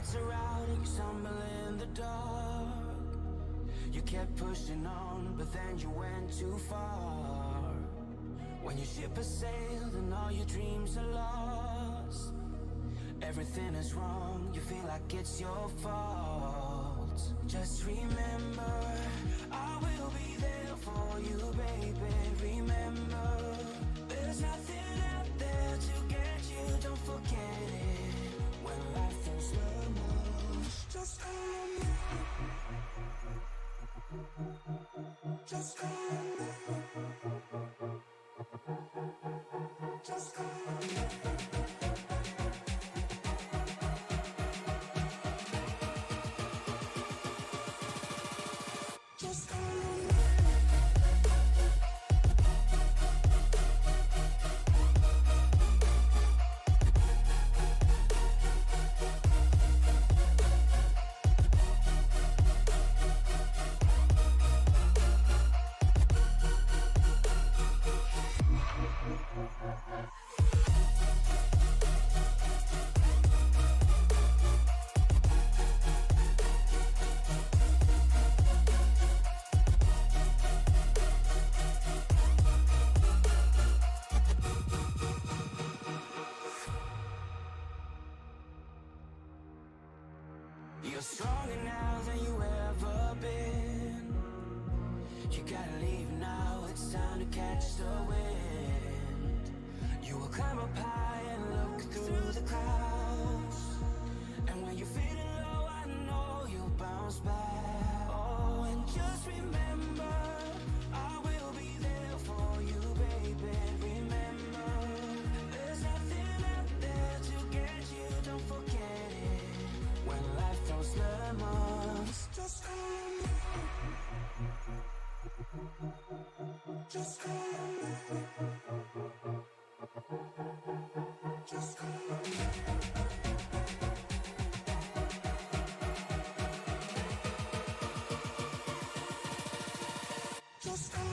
lights are out and you stumble in the dark. You kept pushing on, but then you went too far. When your ship has sailed and all your dreams are lost, everything is wrong, you feel like it's your fault. Just remember, I will be there for you, baby. Remember, there's nothing out there to get you, don't forget it. When life feels slow, just call me. Just call me. Just call me. Just call me. You're stronger now than you ever been. You gotta leave now, it's time to catch the wind. You will climb up high and look through the clouds, and when you're feeling low, I know you'll bounce back. Oh, and just remember, I will be there for you, baby. Remember, there's nothing out there to get you, don't forget it. When life throws lemons, just call me. Just call me. Just call me. Just call me.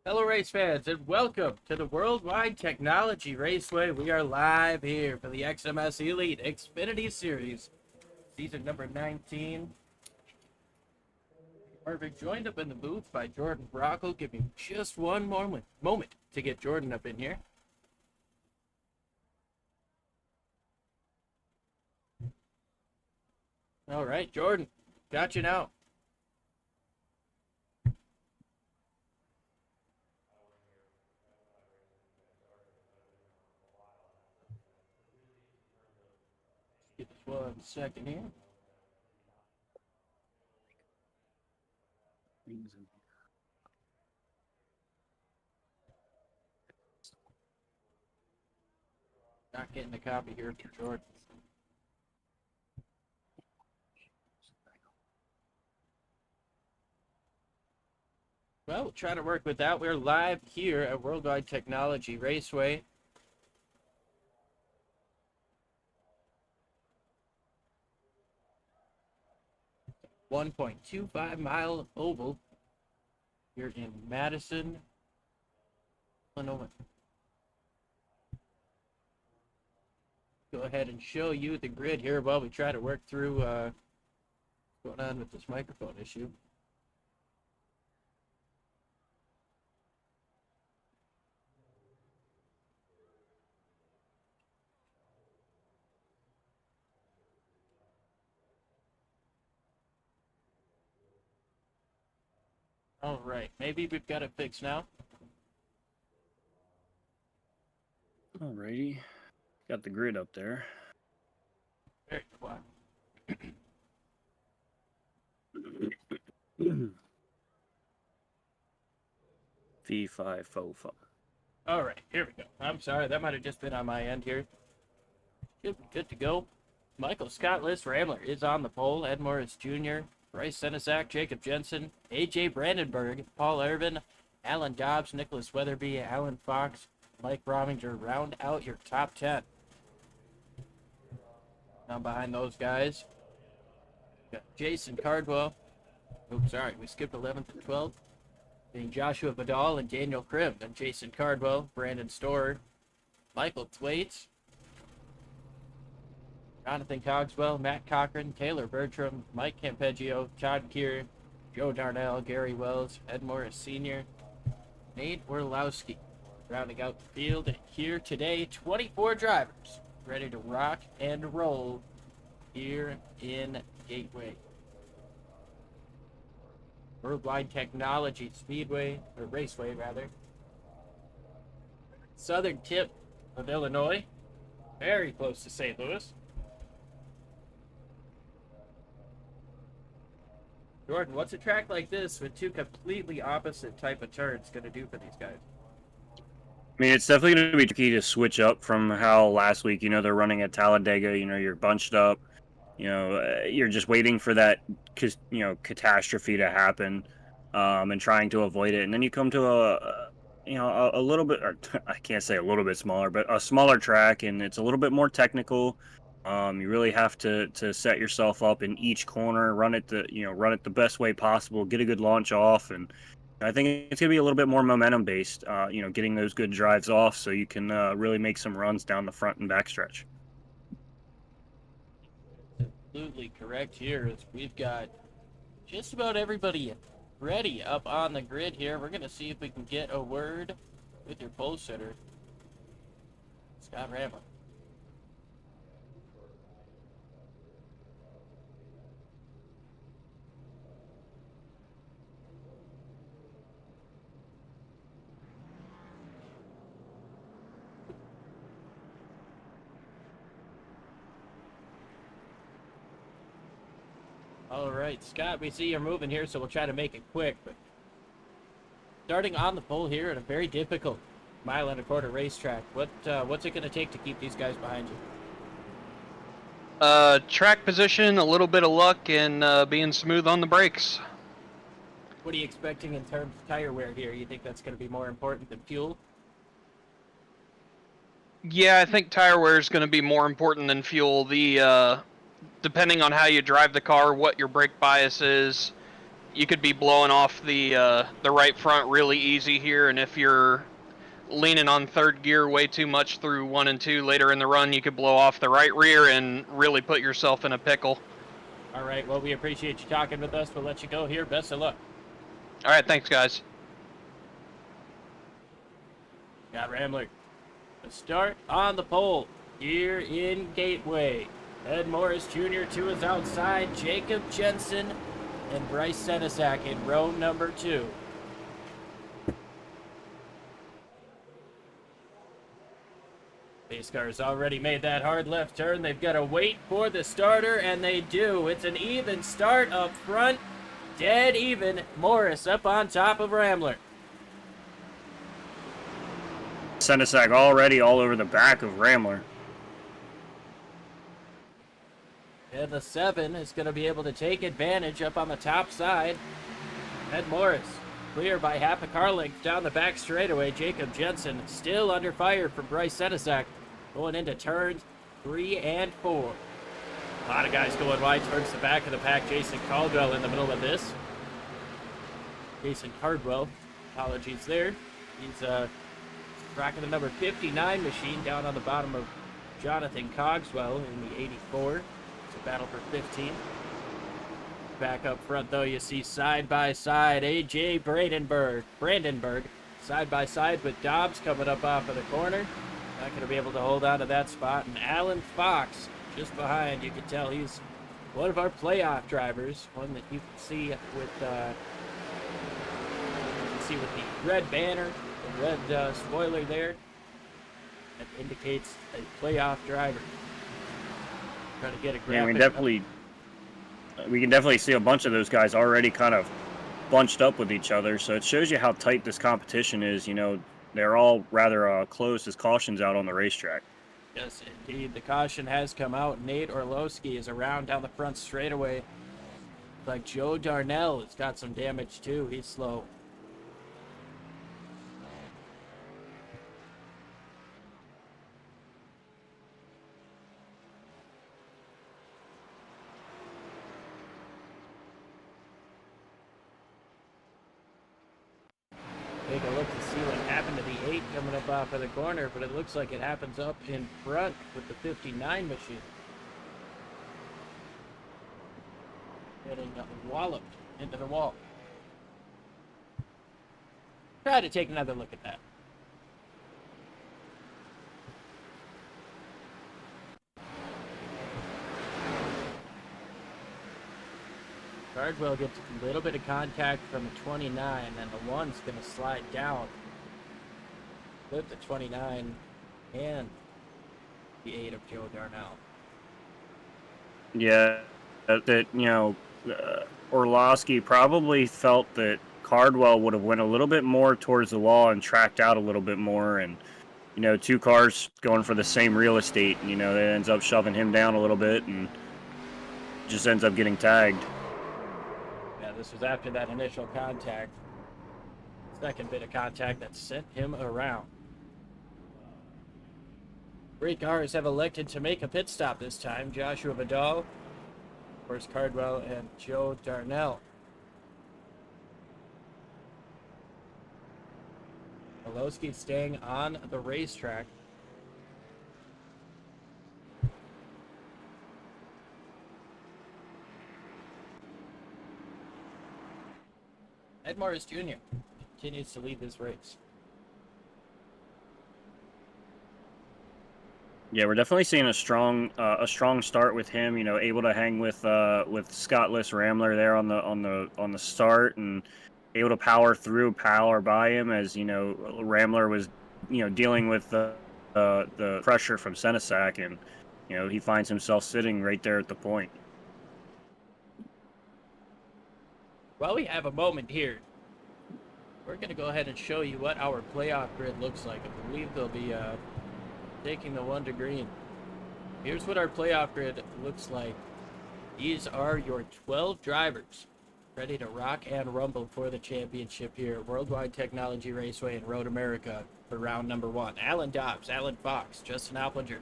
Hello race fans and welcome to the Worldwide Technology Raceway. We are live here for the XMS Elite Xfinity Series, season number 19. Perfect, joined up in the booth by Jordan Brockle. Give me just one moment to get Jordan up in here. All right, Jordan, got you now. Get this 1 second here. Not getting a copy here for Jordan. Well, we'll try to work with that. We're live here at Worldwide Technology Raceway. .25-mile oval here in Madison, Illinois. Go ahead and show you the grid here while we try to work through what's going on with this microphone issue. All right, maybe we've got it fixed now. Alrighty. Got the grid up there. Very quiet. V545. All right, here we go. I'm sorry, that might have just been on my end here. Should be good to go. Michael Scott List Rambler is on the pole. Ed Morris Jr., Bryce Senesac, Jacob Jensen, A.J. Brandenburg, Paul Irvin, Alan Dobbs, Nicholas Weatherby, Alan Fox, Mike Rominger round out your top 10. Now behind those guys, got Jason Cardwell. Oops, sorry, we skipped 11th and 12th. Being Joshua Vidal and Daniel Cribb, and Jason Cardwell, Brandon Storer, Michael Thwaites, Jonathan Cogswell, Matt Cochran, Taylor Bertram, Mike Campeggio, Todd Keir, Joe Darnell, Gary Wells, Ed Morris Sr., Nate Orlowski. Rounding out the field here today, 24 drivers ready to rock and roll here in Gateway. Worldwide Technology Speedway, or Raceway rather. Southern tip of Illinois, very close to St. Louis. Jordan, what's a track like this with two completely opposite type of turns going to do for these guys? I mean, it's definitely going to be tricky to switch up from how last week, they're running at Talladega, you're bunched up, you're just waiting for that, catastrophe to happen, and trying to avoid it. And then you come to a little bit, or I can't say a little bit smaller, but a smaller track, and it's a little bit more technical. You really have to set yourself up in each corner, run it the best way possible, get a good launch off, and I think it's gonna be a little bit more momentum based. Getting those good drives off so you can really make some runs down the front and back stretch. Absolutely correct here. As we've got just about everybody ready up on the grid here. We're gonna see if we can get a word with your pole sitter, Scott Rambler. All right, Scott, we see you're moving here, so we'll try to make it quick. But starting on the pole here at a very difficult 1.25 mile racetrack, what's it going to take to keep these guys behind you? Track position, a little bit of luck, and being smooth on the brakes. What are you expecting in terms of tire wear here? You think that's going to be more important than fuel? Yeah, I think tire wear is going to be more important than fuel. Depending on how you drive the car, what your brake bias is, you could be blowing off the right front really easy here, and if you're leaning on third gear way too much through 1 and 2 later in the run, you could blow off the right rear and really put yourself in a pickle. All right, well, we appreciate you talking with us. We'll let you go here. Best of luck. All right, thanks, guys. Got Rambler. The start on the pole here in Gateway. Ed Morris Jr. to his outside, Jacob Jensen and Bryce Senesac in row number 2. Pace car's already made that hard left turn. They've got to wait for the starter, and they do. It's an even start up front. Dead even. Morris up on top of Rambler. Senesac already all over the back of Rambler. And the 7 is going to be able to take advantage up on the top side. Ed Morris clear by half a car length down the back straightaway. Jacob Jensen still under fire from Bryce Senesac going into turns 3 and 4. A lot of guys going wide towards the back of the pack. Jason Caldwell in the middle of this. Jason Cardwell, apologies there. He's rocking the number 59 machine down on the bottom of Jonathan Cogswell in the 84. It's a battle for 15. Back up front, though, you see side by side A.J. Brandenburg side by side with Dobbs coming up off of the corner. Not going to be able to hold on to that spot. And Alan Fox just behind. You can tell he's one of our playoff drivers, one that you can see with see with the red banner, the red spoiler there, that indicates a playoff driver. Trying to get a graphic. Yeah, we can definitely see a bunch of those guys already kind of bunched up with each other. So it shows you how tight this competition is. You know, they're all rather close as caution's out on the racetrack. Yes, indeed. The caution has come out. Nate Orlowski is around down the front straightaway. Like Joe Darnell has got some damage too. He's slow. Take a look to see what happened to the 8 coming up off of the corner, but it looks like it happens up in front with the 59 machine. Getting walloped into the wall. Try to take another look at that. Cardwell gets a little bit of contact from the 29, and the 1's going to slide down with the 29 and the 8 of Joe Darnell. Yeah, that you know, Orlowski probably felt that Cardwell would have went a little bit more towards the wall and tracked out a little bit more, and you know, two cars going for the same real estate, you know, that ends up shoving him down a little bit and just ends up getting tagged. Yeah, this was after that initial contact. Second bit of contact that sent him around. Three cars have elected to make a pit stop this time. Joshua Vidal, of course, Cardwell, and Joe Darnell. Orlowski staying on the racetrack. Ed Morris Jr. continues to lead this race. Yeah, we're definitely seeing a strong start with him. You know, able to hang with Scottless Rambler there on the start, and able to power by him as you know Rambler was dealing with the pressure from Senesac, and you know he finds himself sitting right there at the point. While we have a moment here, we're going to go ahead and show you what our playoff grid looks like. I believe they'll be taking the 1 to green. Here's what our playoff grid looks like. These are your 12 drivers ready to rock and rumble for the championship here at Worldwide Technology Raceway in Road America for round number 1. Alan Dobbs, Alan Fox, Justin Opplinger,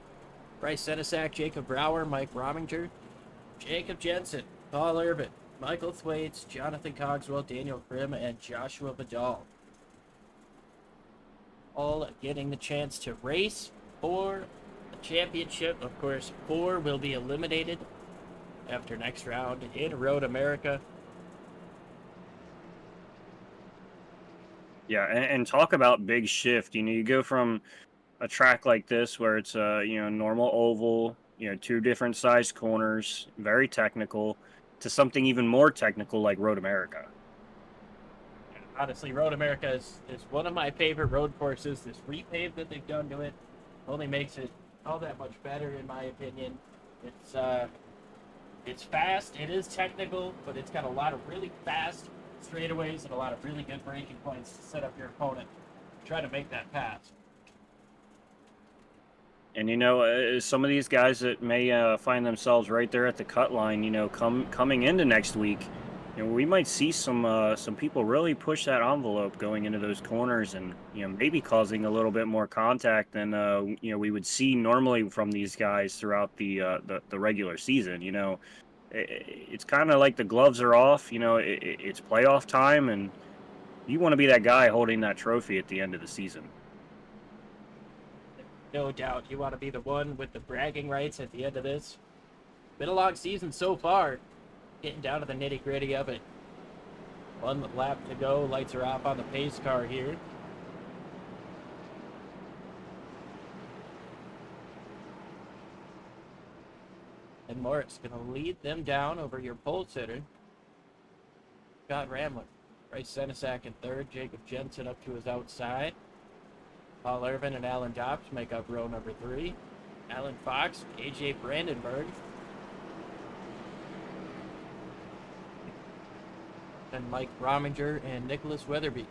Bryce Senesac, Jacob Brower, Mike Rominger, Jacob Jensen, Paul Urban, Michael Thwaites, Jonathan Cogswell, Daniel Grimm, and Joshua Vidal. All getting the chance to race for the championship. Of course, 4 will be eliminated after next round in Road America. Yeah, and talk about big shift. You know, you go from a track like this where it's a normal oval, 2 different size corners, very technical, to something even more technical like Road America. Honestly, Road America is one of my favorite road courses. This repave that they've done to it only makes it all that much better, in my opinion. It's fast, it is technical, but it's got a lot of really fast straightaways and a lot of really good braking points to set up your opponent. Try to make that pass. And some of these guys that may find themselves right there at the cut line, coming into next week, we might see some people really push that envelope going into those corners, and maybe causing a little bit more contact than we would see normally from these guys throughout the regular season. It's kind of like the gloves are off. It's playoff time, and you want to be that guy holding that trophy at the end of the season. No doubt, you want to be the one with the bragging rights at the end of this. Been a long season so far. Getting down to the nitty-gritty of it. 1 lap to go. Lights are off on the pace car here. And Morris going to lead them down over your pole sitter, Scott Ramler. Bryce Senesac in third. Jacob Jensen up to his outside. Paul Irvin and Alan Dobbs make up row number 3. Alan Fox, AJ Brandenburg. And Mike Rominger and Nicholas Weatherby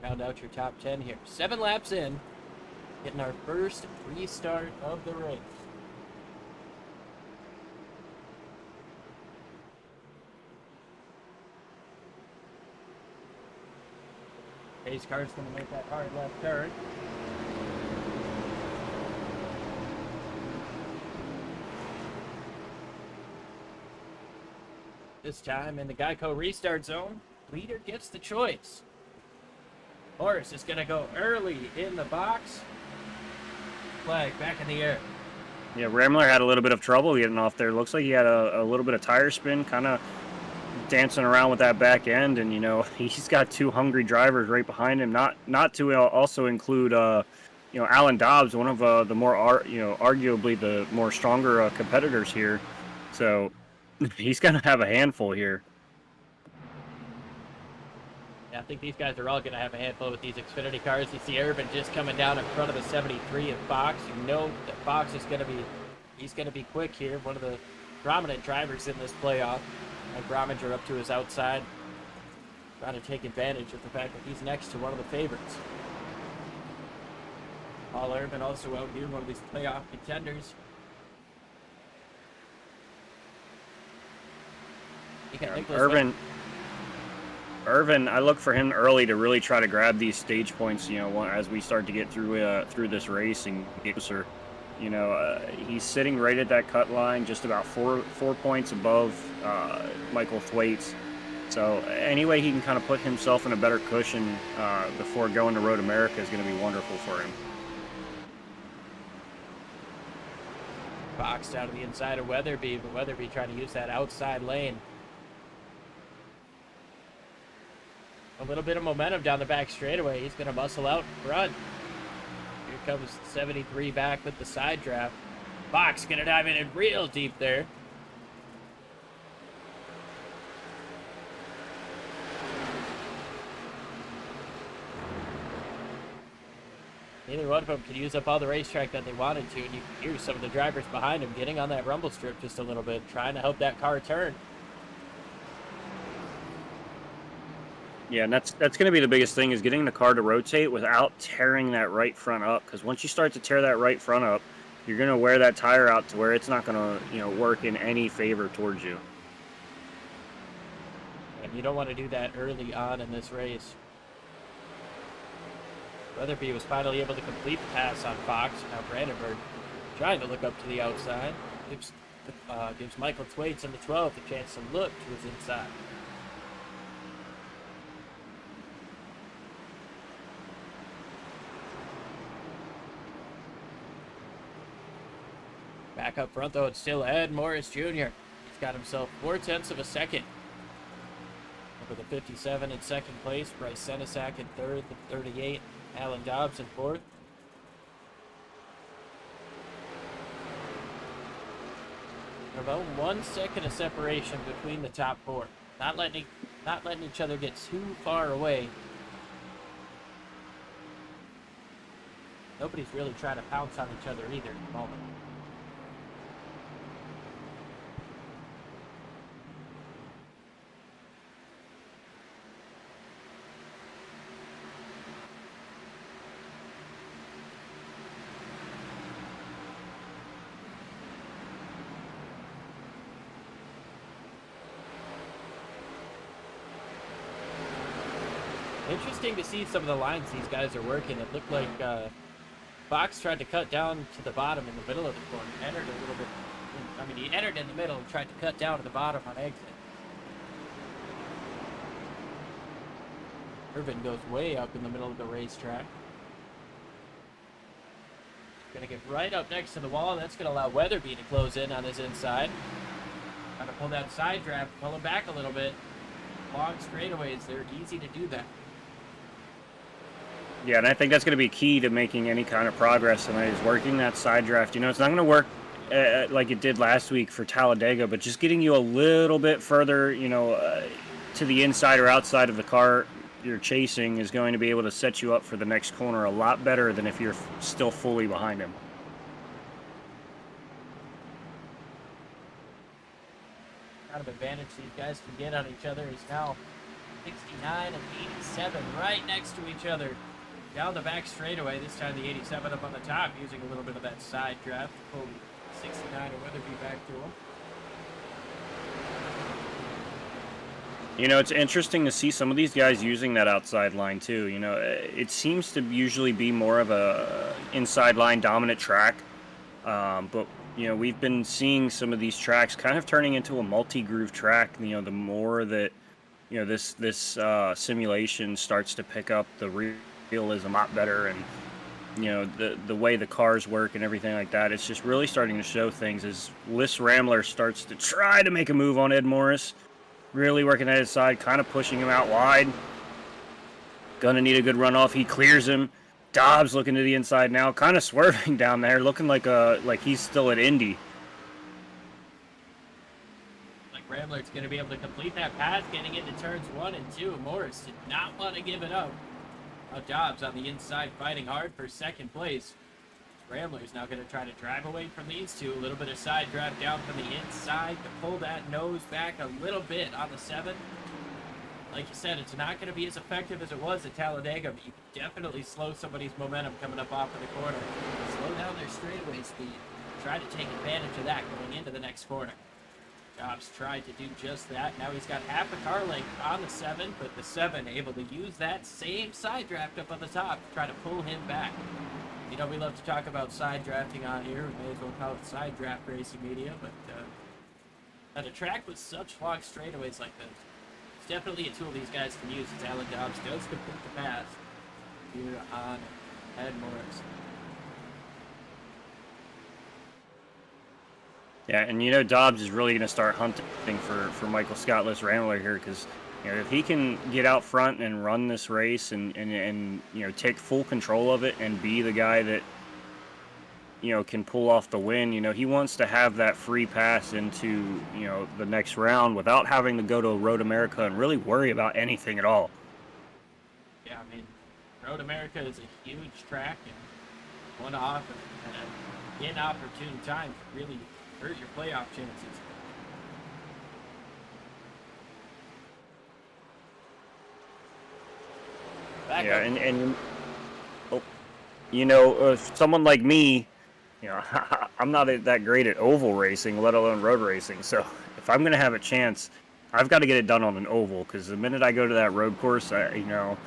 round out your top 10 here. 7 laps in, getting our first restart of the race. Pace car's going to make that hard left turn. This time in the Geico restart zone, leader gets the choice. Morris is going to go early in the box. Flag back in the air. Yeah, Ramler had a little bit of trouble getting off there. Looks like he had a little bit of tire spin, kind of dancing around with that back end, and he's got 2 hungry drivers right behind him. Not to also include Alan Dobbs, one of the more arguably the more stronger competitors here. So he's gonna have a handful here. Yeah, I think these guys are all gonna have a handful with these Xfinity cars. You see Irvin just coming down in front of the 73 of Fox. You know that Fox is he's gonna be quick here. One of the prominent drivers in this playoff. Mike Rominger up to his outside, trying to take advantage of the fact that he's next to one of the favorites. Paul Irvin also out here, one of these playoff contenders. Irvin, I look for him early to really try to grab these stage points, as we start to get through this race and get closer. He's sitting right at that cut line, just about four points above Michael Thwaites. So any way he can kind of put himself in a better cushion before going to Road America is going to be wonderful for him. Fox down to the inside of Weatherby, but Weatherby trying to use that outside lane. A little bit of momentum down the back straightaway. He's going to muscle out front. Here comes 73 back with the side draft. Fox going to dive in real deep there. Neither one of them could use up all the racetrack that they wanted to, and you can hear some of the drivers behind him getting on that rumble strip just a little bit, trying to help that car turn. Yeah, and that's going to be the biggest thing, is getting the car to rotate without tearing that right front up. Because once you start to tear that right front up, you're going to wear that tire out to where it's not going to work in any favor towards you. And you don't want to do that early on in this race. Weatherby was finally able to complete the pass on Fox. Now Brandenburg trying to look up to the outside. Gives Michael Thwaites in the 12th a chance to look to his inside. Back up front, though, it's still Ed Morris Jr. He's got himself 0.4 of a second. Over the 57 in second place. Bryce Senesac in third, the 38. Alan Dobbs in fourth. About 1 second of separation between the top 4. Not letting each other get too far away. Nobody's really trying to pounce on each other either at the moment. Interesting to see some of the lines these guys are working. It looked like Fox tried to cut down to the bottom in the middle of the corner. Entered a little bit. He entered in the middle and tried to cut down to the bottom on exit. Irvin goes way up in the middle of the racetrack. Gonna get right up next to the wall. That's gonna allow Weatherby to close in on his inside. Trying to pull that side draft, pull him back a little bit. Long straightaways, they're easy to do that. Yeah, and I think that's going to be key to making any kind of progress tonight, is working that side draft. It's not going to work like it did last week for Talladega, but just getting you a little bit further, to the inside or outside of the car you're chasing is going to be able to set you up for the next corner a lot better than if you're still fully behind him. Kind of advantage these guys can get on each other is now 69 and 87 right next to each other. Down the back straightaway, this time the 87 up on the top, using a little bit of that side draft to pull 69 or Weatherby back to him. You know, it's interesting to see some of these guys using that outside line too. You know, it seems to usually be more of a inside line dominant track, but you know, we've been seeing some of these tracks kind of turning into a multi-groove track. You know, the more that you know this simulation starts to pick up the realism a lot better, and you know the way the cars work and everything like that, it's just really starting to show things as Liss Rambler starts to try to make a move on Ed Morris. Really working at his side, kind of pushing him out wide. Gonna need a good runoff. He clears him. Dobbs looking to the inside now, kind of swerving down there, looking like he's still at Indy. Like Rambler's going to be able to complete that pass, getting into turns 1 and 2. Morris did not want to give it up. Now Dobbs on the inside fighting hard for second place. Rambler's now going to try to drive away from these two. A little bit of side drive down from the inside to pull that nose back a little bit on the 7. Like you said, it's not going to be as effective as it was at Talladega, but you can definitely slow somebody's momentum coming up off of the corner. Slow down their straightaway speed. Try to take advantage of that going into the next corner. Dobbs tried to do just that. Now he's got half a car length on the 7, but the 7 able to use that same side draft up on the top to try to pull him back. You know, we love to talk about side drafting on here. We may as well call it side draft racing media, but at a track with such long straightaways like this, it's definitely a tool these guys can use, as Alan Dobbs does complete the pass here on Ed Morris. Yeah, and you know Dobbs is really going to start hunting for Michael Scott Liss Rambler here, because you know, if he can get out front and run this race and you know take full control of it and be the guy that you know can pull off the win, you know he wants to have that free pass into you know the next round without having to go to Road America and really worry about anything at all. Yeah, I mean, Road America is a huge track, and one off and an inopportune time to really hurt your playoff chances. Yeah, and oh, you know, someone like me, you know, I'm not that great at oval racing, let alone road racing. So if I'm gonna have a chance, I've got to get it done on an oval, because the minute I go to that road course, you know,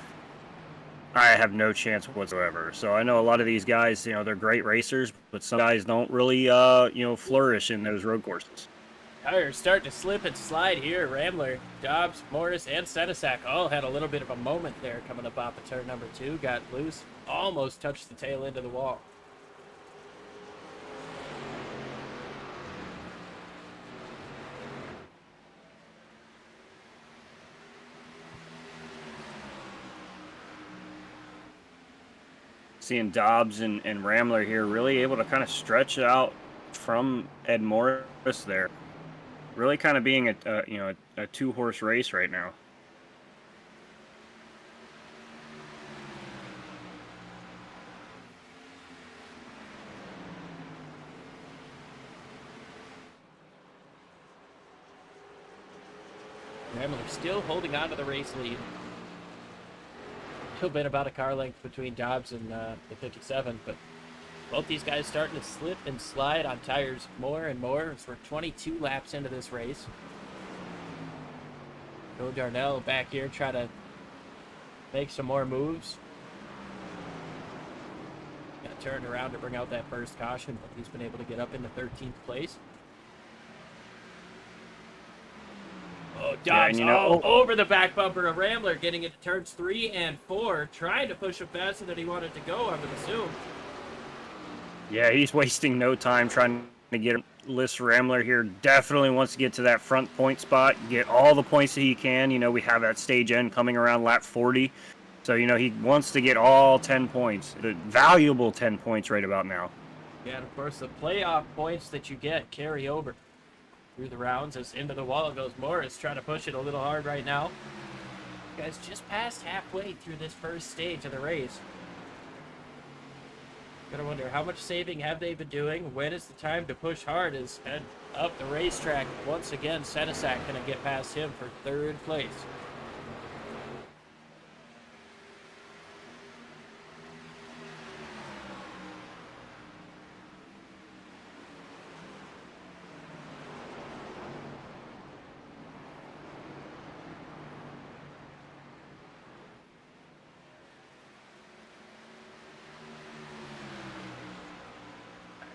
I have no chance whatsoever. So I know a lot of these guys, you know, they're great racers, but some guys don't really, you know, flourish in those road courses. Tires starting to slip and slide here. Rambler, Dobbs, Morris, and Senesac all had a little bit of a moment there coming up off of turn number 2. Got loose, almost touched the tail end of the wall. Seeing Dobbs and Rambler here really able to kind of stretch out from Ed Morris there. Really kind of being a you know a 2-horse race right now. Rambler still holding on to the race lead. A little bit about a car length between Dobbs and the 57, but both these guys starting to slip and slide on tires more and more as we're 22 laps into this race. Joe Darnell back here try to make some more moves. Got turned around to bring out that first caution, but he's been able to get up into 13th place. Oh, Dobbs over the back bumper of Rambler, getting into turns 3 and 4, trying to push him faster than he wanted to go, I would assume. Yeah, he's wasting no time trying to get Liss Rambler here. Definitely wants to get to that front point spot, get all the points that he can. You know, we have that stage end coming around lap 40. So, you know, he wants to get all 10 points, the valuable 10 points right about now. Yeah, and of course, the playoff points that you get carry over through the rounds as into the wall goes Morris, trying to push it a little hard right now. guys just past halfway through this first stage of the race. Gotta wonder, how much saving have they been doing? When is the time to push hard? Is head up the racetrack. Once again, Senesac gonna get past him for third place.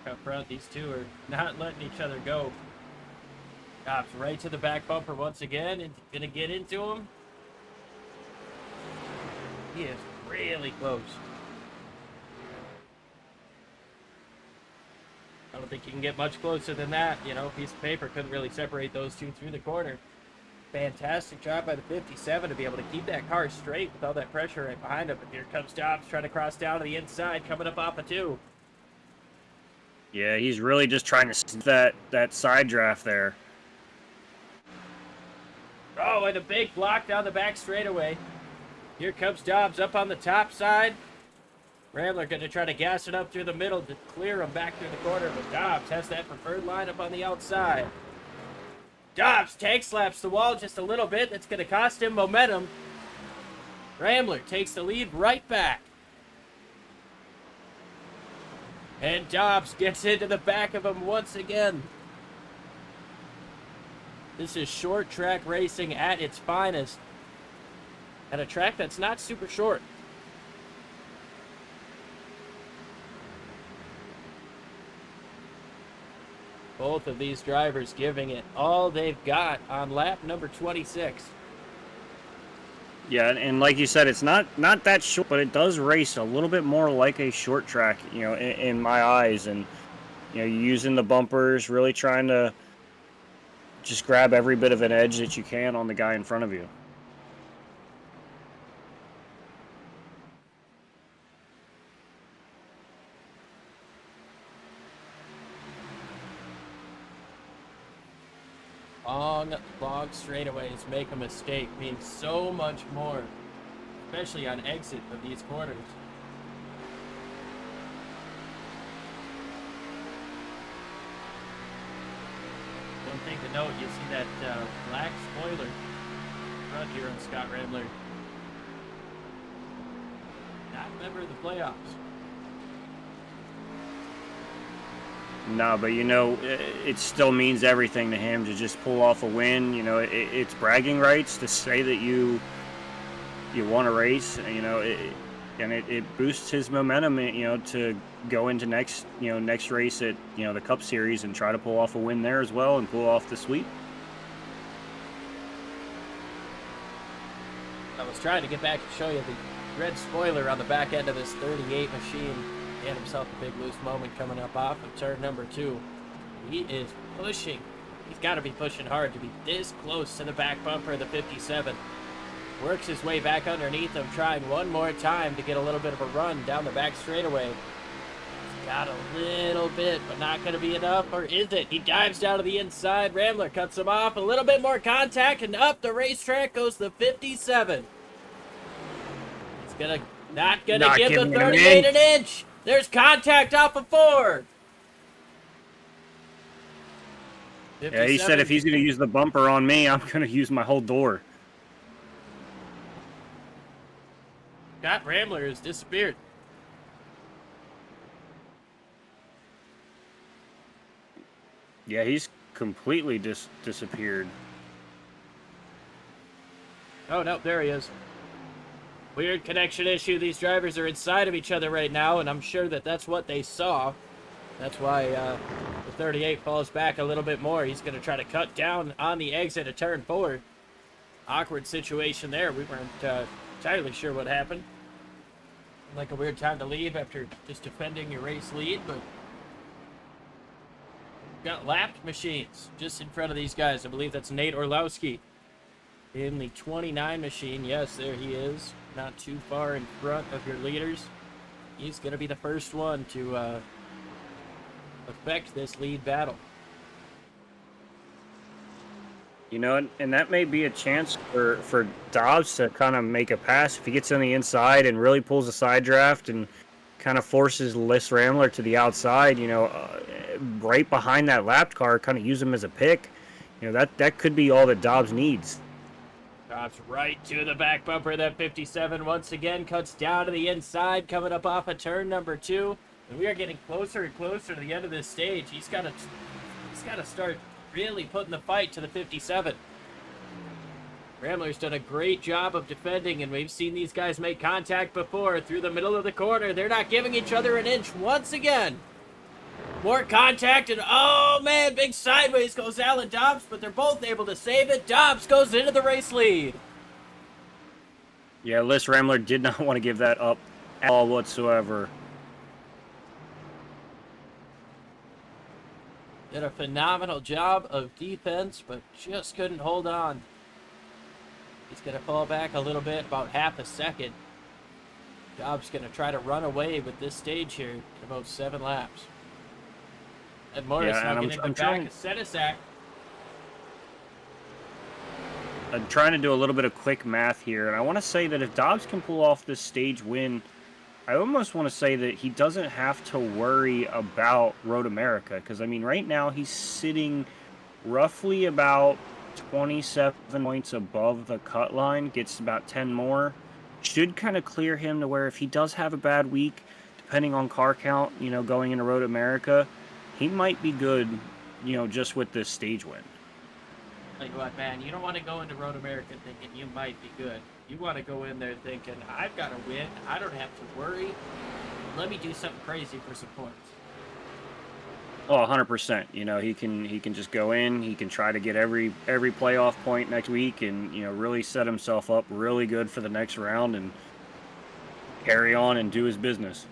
Up front, these two are not letting each other go. Dobbs right to the back bumper once again, and gonna get into him. He is really close. I don't think you can get much closer than that. You know, a piece of paper couldn't really separate those two through the corner. Fantastic job by the 57 to be able to keep that car straight with all that pressure right behind him. But here comes Dobbs trying to cross down to the inside, coming up off of 2. Yeah, he's really just trying to see that side draft there. Oh, and a big block down the back straightaway. Here comes Dobbs up on the top side. Rambler going to try to gas it up through the middle to clear him back through the corner, but Dobbs has that preferred lineup on the outside. Dobbs tank slaps the wall just a little bit. That's going to cost him momentum. Rambler takes the lead right back. And Dobbs gets into the back of him once again. This is short track racing at its finest. At a track that's not super short. Both of these drivers giving it all they've got on lap number 26. Yeah, and like you said, it's not that short, but it does race a little bit more like a short track, you know, in my eyes. And, you know, using the bumpers, really trying to just grab every bit of an edge that you can on the guy in front of you. Long straightaways make a mistake mean so much more, especially on exit of these corners. One thing to note, you see that black spoiler front here on Scott Rambler. Not a member of the playoffs. No, but you know, it still means everything to him to just pull off a win. You know, it's bragging rights to say that you won a race. You know, and it boosts his momentum. You know, to go into next race at the Cup Series and try to pull off a win there as well and pull off the sweep. I was trying to get back and show you the red spoiler on the back end of this 38 machine. He had himself a big loose moment coming up off of turn number 2. He is pushing. He's got to be pushing hard to be this close to the back bumper of the 57. Works his way back underneath him, trying one more time to get a little bit of a run down the back straightaway. He's got a little bit, but not going to be enough, or is it? He dives down to the inside. Rambler cuts him off. A little bit more contact, and up the racetrack goes the 57. He's not gonna give the 38 an inch. There's contact off of 4. Yeah, he said if he's going to use the bumper on me, I'm going to use my whole door. Scott Rambler has disappeared. Yeah, he's completely disappeared. Oh, no, there he is. Weird connection issue. These drivers are inside of each other right now, and I'm sure that that's what they saw. That's why the 38 falls back a little bit more. He's going to try to cut down on the exit of turn 4. Awkward situation there. We weren't entirely sure what happened. Like a weird time to leave after just defending your race lead, but got lapped machines just in front of these guys. I believe that's Nate Orlowski in the 29 machine. Yes, there he is. Not too far in front of your leaders. He's going to be the first one to affect this lead battle. You know, and that may be a chance for Dobbs to kind of make a pass if he gets on the inside and really pulls a side draft and kind of forces Liss Rambler to the outside. You know, right behind that lapped car, kind of use him as a pick. You know, that could be all that Dobbs needs. Drops right to the back bumper. That 57 once again cuts down to the inside, coming up off of turn number 2. And we are getting closer and closer to the end of this stage. He's got to start really putting the fight to the 57. Rambler's done a great job of defending, and we've seen these guys make contact before through the middle of the corner. They're not giving each other an inch once again. More contact, and oh man, big sideways goes Alan Dobbs, but they're both able to save it. Dobbs goes into the race lead. Yeah, Liss Rambler did not want to give that up at all whatsoever. Did a phenomenal job of defense, but just couldn't hold on. He's going to fall back a little bit, about half a second. Dobbs going to try to run away with this stage here in about 7 laps. And Morris now getting the back of Senesac. I'm trying to do a little bit of quick math here, and I want to say that if Dobbs can pull off this stage win, I almost want to say that he doesn't have to worry about Road America, because, I mean, right now he's sitting roughly about 27 points above the cut line, gets about 10 more. Should kind of clear him to where if he does have a bad week, depending on car count, you know, going into Road America, he might be good, you know, just with this stage win. Tell you what, man, you don't want to go into Road America thinking you might be good. You want to go in there thinking, I've got to win. I don't have to worry. Let me do something crazy for some points. Oh, 100%. You know, he can just go in. He can try to get every playoff point next week, and you know, really set himself up really good for the next round and carry on and do his business.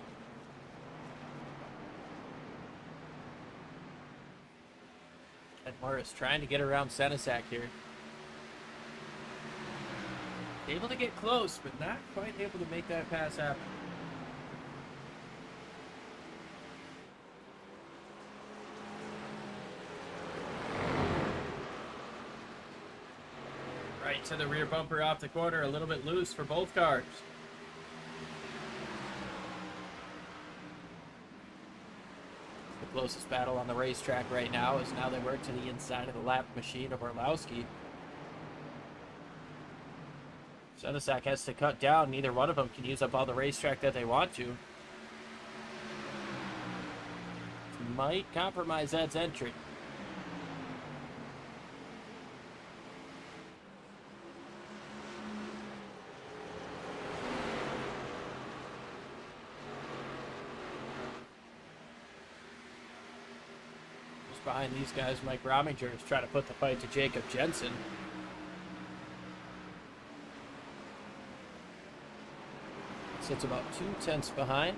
And Morris trying to get around Senesac here. Able to get close, but not quite able to make that pass happen. Right to the rear bumper off the corner, a little bit loose for both cars. The closest battle on the racetrack right now is now they work to the inside of the lap machine of Orlowski. Senesac has to cut down. Neither one of them can use up all the racetrack that they want to. Might compromise Ed's entry. Just behind these guys, Mike Rominger is trying to put the fight to Jacob Jensen. Sits about 2/10 behind.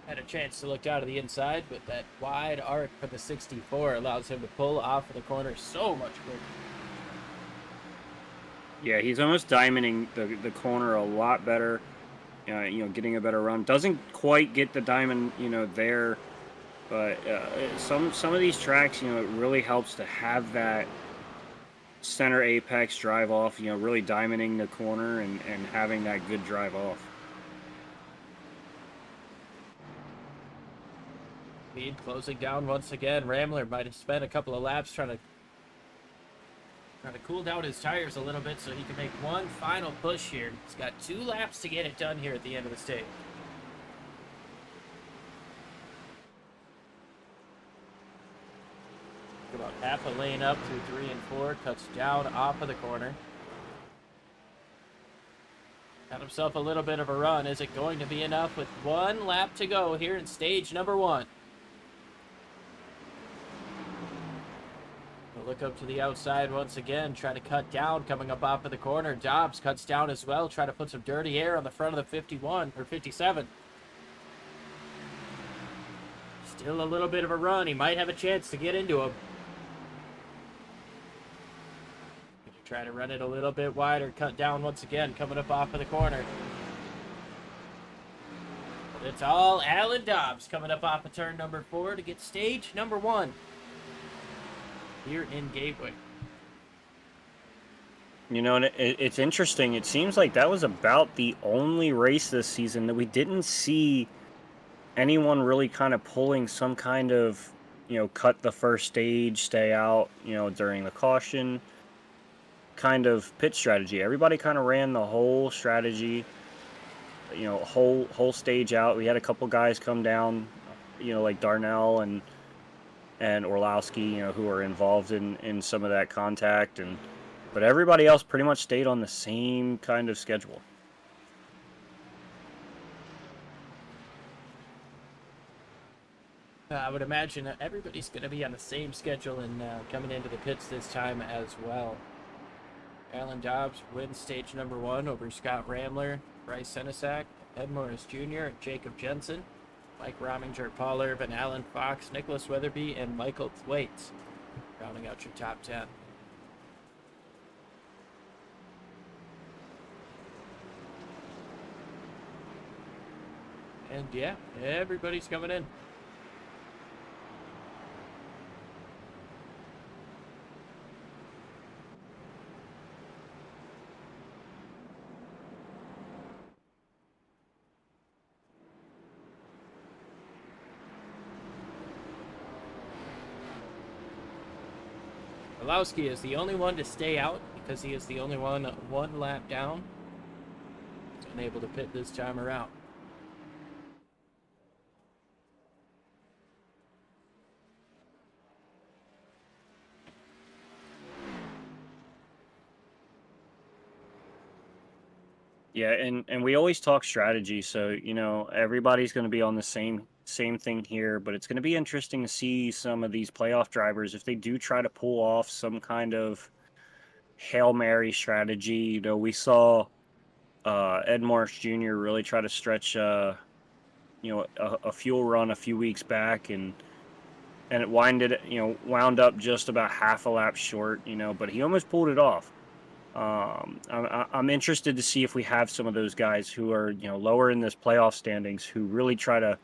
Had a chance to look down to the inside, but that wide arc for the 64 allows him to pull off of the corner so much quicker. Yeah, he's almost diamonding the corner a lot better. You know, getting a better run. Doesn't quite get the diamond, you know, there, but some of these tracks, you know, it really helps to have that center apex drive off, you know, really diamonding the corner and having that good drive off. Speed closing down once again. Rambler might have spent a couple of laps trying to cool down his tires a little bit so he can make one final push here. He's got 2 laps to get it done here at the end of the stage. About half a lane up through 3 and 4, cuts down off of the corner. Got himself a little bit of a run. Is it going to be enough with 1 lap to go here in stage number 1? We'll look up to the outside once again, try to cut down, coming up off of the corner. Dobbs cuts down as well, try to put some dirty air on the front of the 51 or 57. Still a little bit of a run. He might have a chance to get into him. Try to run it a little bit wider, cut down once again, coming up off of the corner. But it's all Alan Dobbs coming up off of turn number 4 to get stage number 1. here in Gateway. You know, and it's interesting. It seems like that was about the only race this season that we didn't see anyone really kind of pulling some kind of, cut the first stage, stay out, during the caution kind of pit strategy. Everybody kind of ran the whole strategy, whole stage out. We had a couple guys come down, like Darnell and Orlowski, who are involved in some of that contact, but everybody else pretty much stayed on the same kind of schedule. I would imagine that everybody's going to be on the same schedule and coming into the pits this time as well. Alan Dobbs wins stage number 1 over Scott Ramler, Bryce Senesac, Ed Morris Jr., Jacob Jensen, Mike Rominger, Paul Irvin, Alan Fox, Nicholas Weatherby, and Michael Thwaites, rounding out your top 10. And yeah, everybody's coming in. Orlowski is the only one to stay out because he is the only one lap down. He's unable to pit this time around. Yeah, and we always talk strategy, so everybody's going to be on the same thing here, but it's going to be interesting to see some of these playoff drivers if they do try to pull off some kind of Hail Mary strategy. We saw Ed Morris Jr. really try to stretch a fuel run a few weeks back, and it wound up just about half a lap short, but he almost pulled it off. I'm interested to see if we have some of those guys who are, lower in this playoff standings who really try to,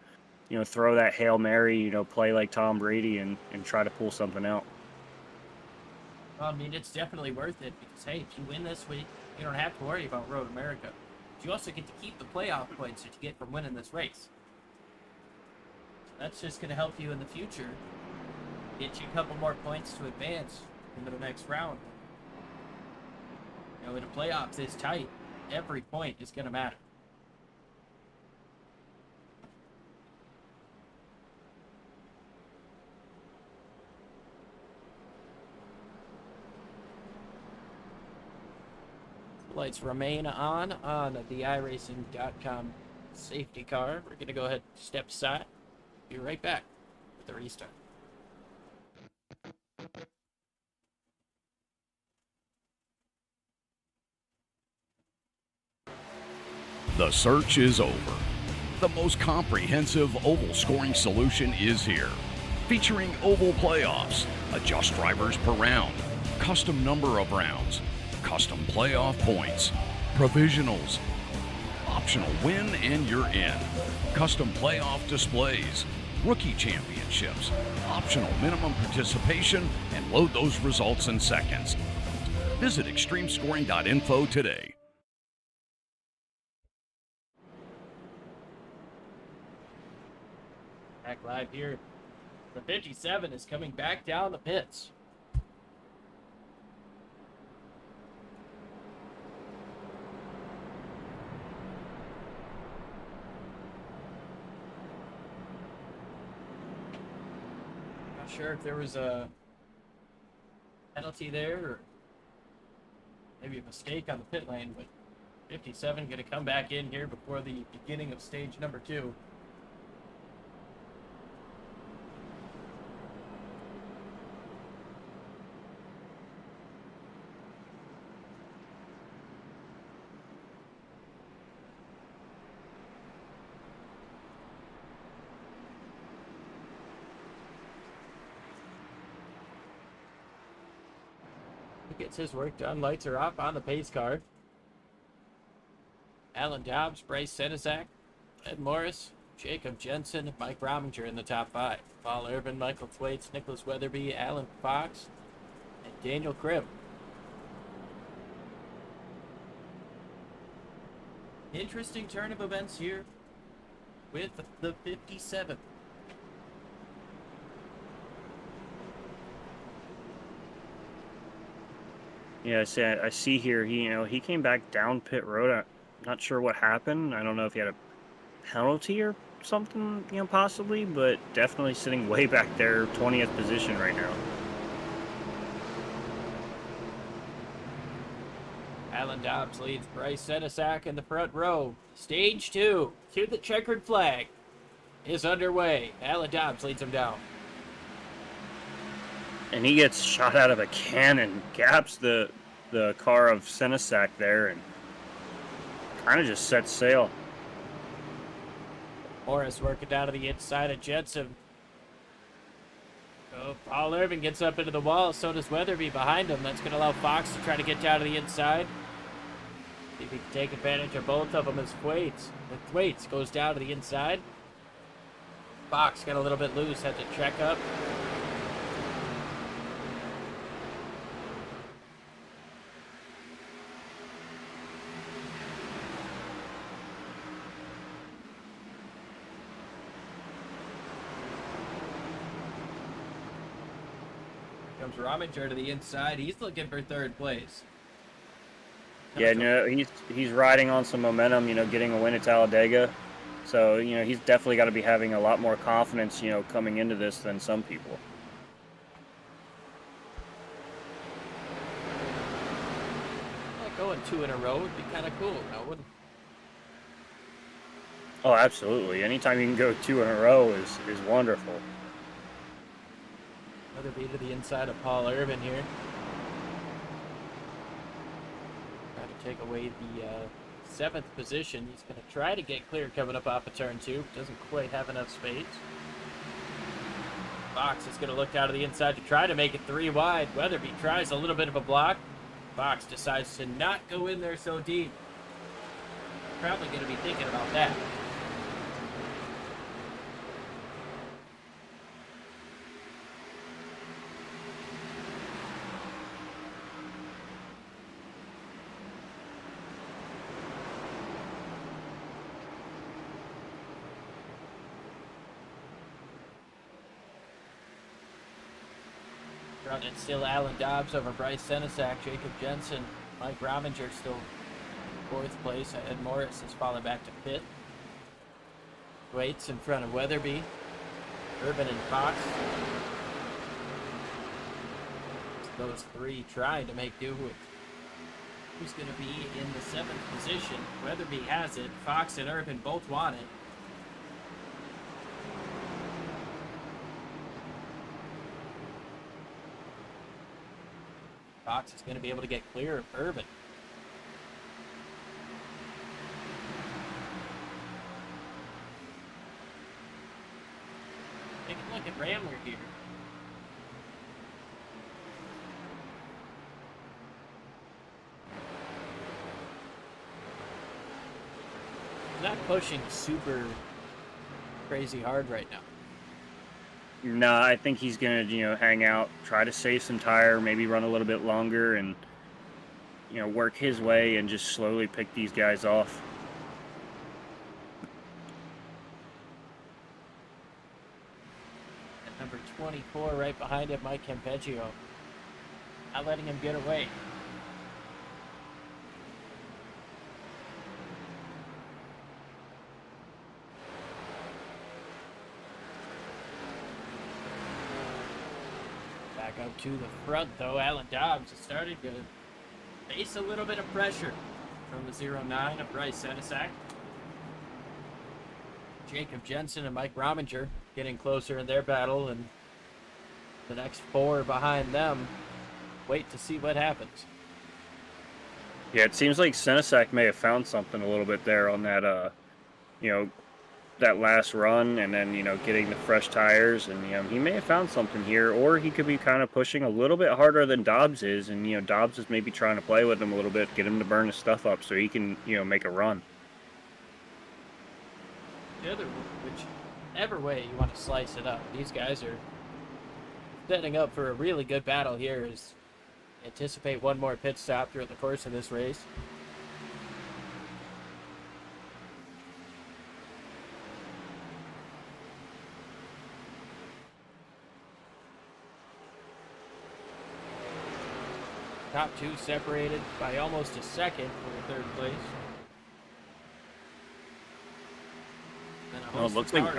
throw that Hail Mary, play like Tom Brady and try to pull something out. Well, I mean, it's definitely worth it because, hey, if you win this week, you don't have to worry about Road America. But you also get to keep the playoff points that you get from winning this race. So that's just going to help you in the future. Get you a couple more points to advance into the next round. In the playoffs, it's tight. Every point is going to matter. The lights remain on the iRacing.com safety car. We're going to go ahead and step aside. Be right back with the restart. The search is over. The most comprehensive oval scoring solution is here. Featuring oval playoffs, adjust drivers per round, custom number of rounds, custom playoff points, provisionals, optional win and you're in, custom playoff displays, rookie championships, optional minimum participation, and load those results in seconds. Visit extremescoring.info today. Back live here. The 57 is coming back down the pits. Not sure if there was a penalty there or maybe a mistake on the pit lane, but 57 going to come back in here before the beginning of stage number 2. Gets his work done. Lights are off on the pace car. Alan Dobbs, Bryce Senesac, Ed Morris, Jacob Jensen, Mike Rominger in the top 5. Paul Irvin, Michael Thwaites, Nicholas Weatherby, Alan Fox, Daniel Krim. Interesting turn of events here with the 57. Yeah, I see here. He came back down pit road. I'm not sure what happened. I don't know if he had a penalty or something, possibly, but definitely sitting way back there, 20th position right now. Alan Dobbs leads Bryce Senesac in the front row. Stage 2 to the checkered flag is underway. Alan Dobbs leads him down. And he gets shot out of a cannon, gaps the car of Senesac there, and kind of just sets sail. Morris working down to the inside of Jensen. Oh, Paul Irvin gets up into the wall, so does Weatherby behind him. That's going to allow Fox to try to get down to the inside. See if he can take advantage of both of them as Thwaites goes down to the inside. Fox got a little bit loose, had to check up. Comes Rominger to the inside. He's looking for third place. Yeah, he's riding on some momentum, getting a win at Talladega. So, he's definitely got to be having a lot more confidence, coming into this than some people. Like going 2 in a row would be kind of cool, now wouldn't it? Oh, absolutely. Anytime you can go 2 in a row is wonderful. Another beat to the inside of Paul Irvin here. Trying to take away the 7th position. He's going to try to get clear coming up off of turn 2. Doesn't quite have enough space. Fox is going to look out of the inside to try to make it 3 wide. Weatherby tries a little bit of a block. Fox decides to not go in there so deep. Probably going to be thinking about that. It's still Alan Dobbs over Bryce Senesac, Jacob Jensen, Mike Rominger still in 4th place. Ed Morris has fallen back to 5th. Waits in front of Weatherby, Urban and Fox. Those 3 trying to make do with who's going to be in the 7th position. Weatherby has it. Fox and Urban both want it. Fox is going to be able to get clear of Urban. Take a look at Ramler here. Not pushing super crazy hard right now. No, I think he's going to, hang out, try to save some tire, maybe run a little bit longer and, work his way and just slowly pick these guys off. At number 24, right behind him, Mike Campeggio. Not letting him get away. Back up to the front, though. Alan Dobbs has started to face a little bit of pressure from the 09 of Bryce Senesac. Jacob Jensen and Mike Rominger getting closer in their battle, and the next 4 behind them wait to see what happens. Yeah, it seems like Senesac may have found something a little bit there on that, that last run, and then, getting the fresh tires, and, he may have found something here, or he could be kind of pushing a little bit harder than Dobbs is, and, Dobbs is maybe trying to play with him a little bit, get him to burn his stuff up so he can, make a run. Whichever way you want to slice it up, these guys are setting up for a really good battle here as Anticipate one more pit stop throughout the course of this race. Top two separated by almost a second for the third place. Well, it looks like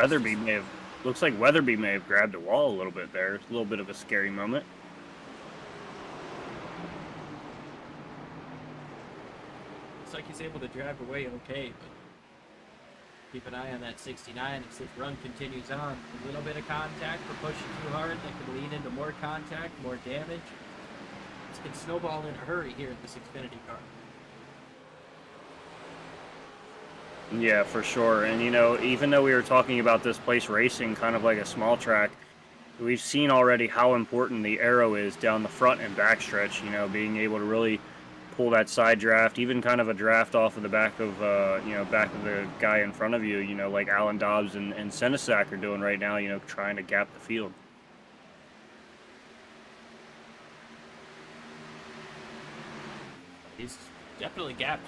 Weatherby may have grabbed a wall a little bit there. It's a little bit of a scary moment. Looks like he's able to drive away okay, but keep an eye on that 69 as this run continues on. A little bit of contact for pushing too hard that could lead into more contact, more damage. This can snowball in a hurry here in this Xfinity car. Yeah, for sure. And, you know, even though we were talking about this place racing kind of like a small track, we've seen already how important the aero is down the front and backstretch, you know, being able to really pull that side draft, even kind of a draft off of the back of, back of the guy in front of you, you know, like Alan Dobbs and Senesac are doing right now, you know, trying to gap the field. He's definitely gapped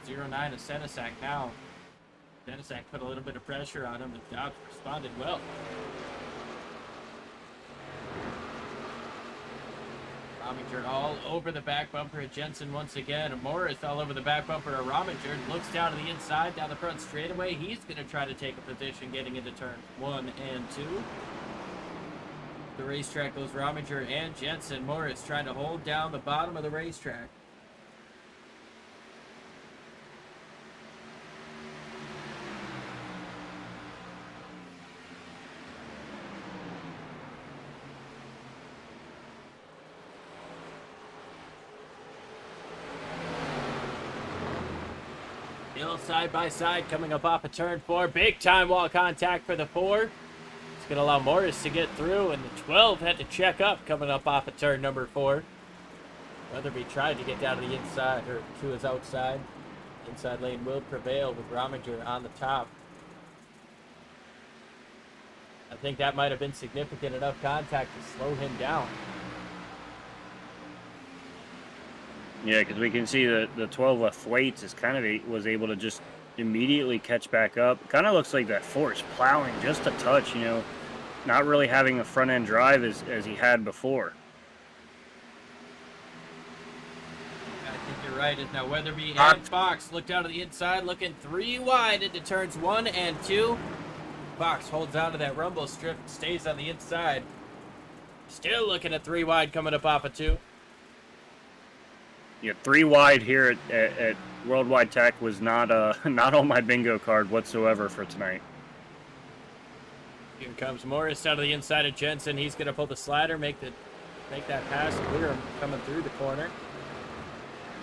0-9 of Senesac now. Senesac put a little bit of pressure on him, and Dobbs responded well. Rominger all over the back bumper of Jensen once again. And Morris all over the back bumper of Rominger. Looks down to the inside, down the front straightaway. He's going to try to take a position getting into turn 1 and 2. The racetrack goes Rominger and Jensen. Morris trying to hold down the bottom of the racetrack. Still side by side coming up off of turn 4. Big time wall contact for the 4. It's going to allow Morris to get through, and the 12 had to check up coming up off of turn number 4. Weatherby tried to get down to the inside, or to his outside. Inside lane will prevail with Rominger on the top. I think that might have been significant enough contact to slow him down. Yeah, because we can see that the 12 left Thwaites is kind of was able to just immediately catch back up. Kind of looks like that 4 is plowing just a touch, you know, not really having a front end drive as he had before. I think you're right. Now Weatherby and Fox look down to the inside, looking 3 wide into turns 1 and 2. Fox holds on to that rumble strip and stays on the inside. Still looking at 3 wide coming up off of 2. Yeah, 3 wide here at Worldwide Tech was not on my bingo card whatsoever for tonight. Here comes Morris out of the inside of Jensen. He's going to pull the slider, make that pass, clear him coming through the corner.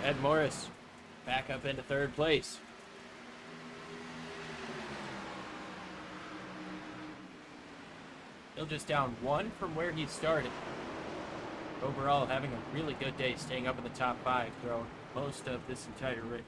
Ed Morris back up into 3rd place. Still just down 1 from where he started. Overall, having a really good day, staying up in the top 5 throughout most of this entire race.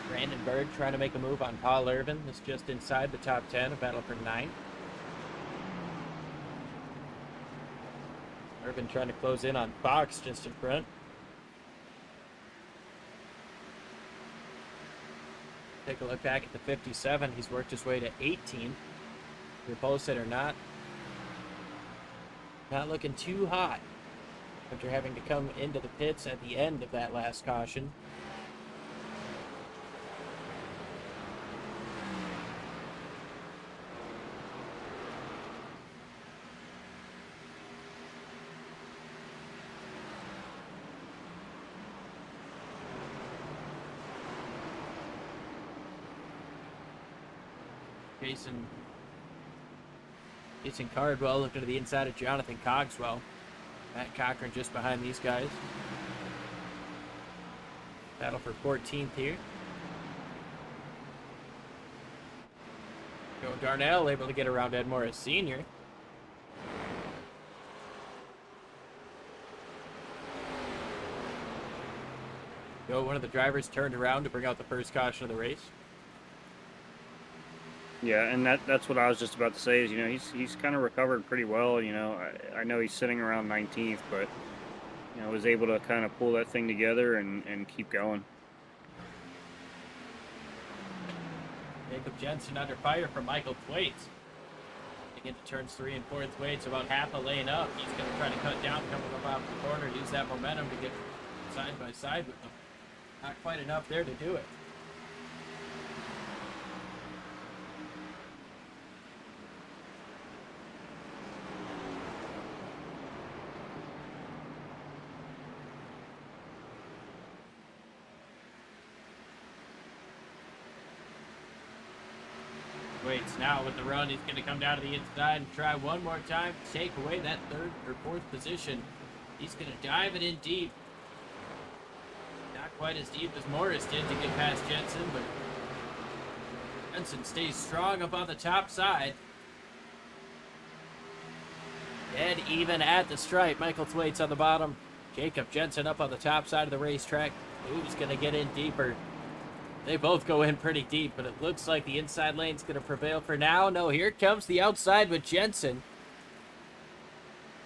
Brandon Bird trying to make a move on Paul Irvin. Is just inside the top 10, a battle for 9. Irvin trying to close in on Fox just in front. Take a look back at the 57. He's worked his way to 18. Repulse it or not. Not looking too hot after having to come into the pits at the end of that last caution. Jason Cardwell looking to the inside of Jonathan Cogswell. Matt Cochran just behind these guys. Battle for 14th here. Joe Darnell able to get around Ed Morris Sr. Joe, one of the drivers, turned around to bring out the first caution of the race. Yeah, and that's what I was just about to say is, you know, he's kind of recovered pretty well. You know, I know he's sitting around 19th, but, you know, was able to kind of pull that thing together and keep going. Jacob Jensen under fire from Michael Thwaites. Getting into turns 3 and 4. Thwaites about half a lane up. He's going to try to cut down, coming up off the corner, use that momentum to get side by side with them. Not quite enough there to do it. Waits now with the run. He's going to come down to the inside and try one more time to take away that 3rd or 4th position. He's going to dive it in deep. Not quite as deep as Morris did to get past Jensen, but Jensen stays strong up on the top side. Dead even at the stripe. Michael Thwaites on the bottom. Jacob Jensen up on the top side of the racetrack. Who's going to get in deeper? They both go in pretty deep, but it looks like the inside lane's going to prevail for now. No, here comes the outside with Jensen.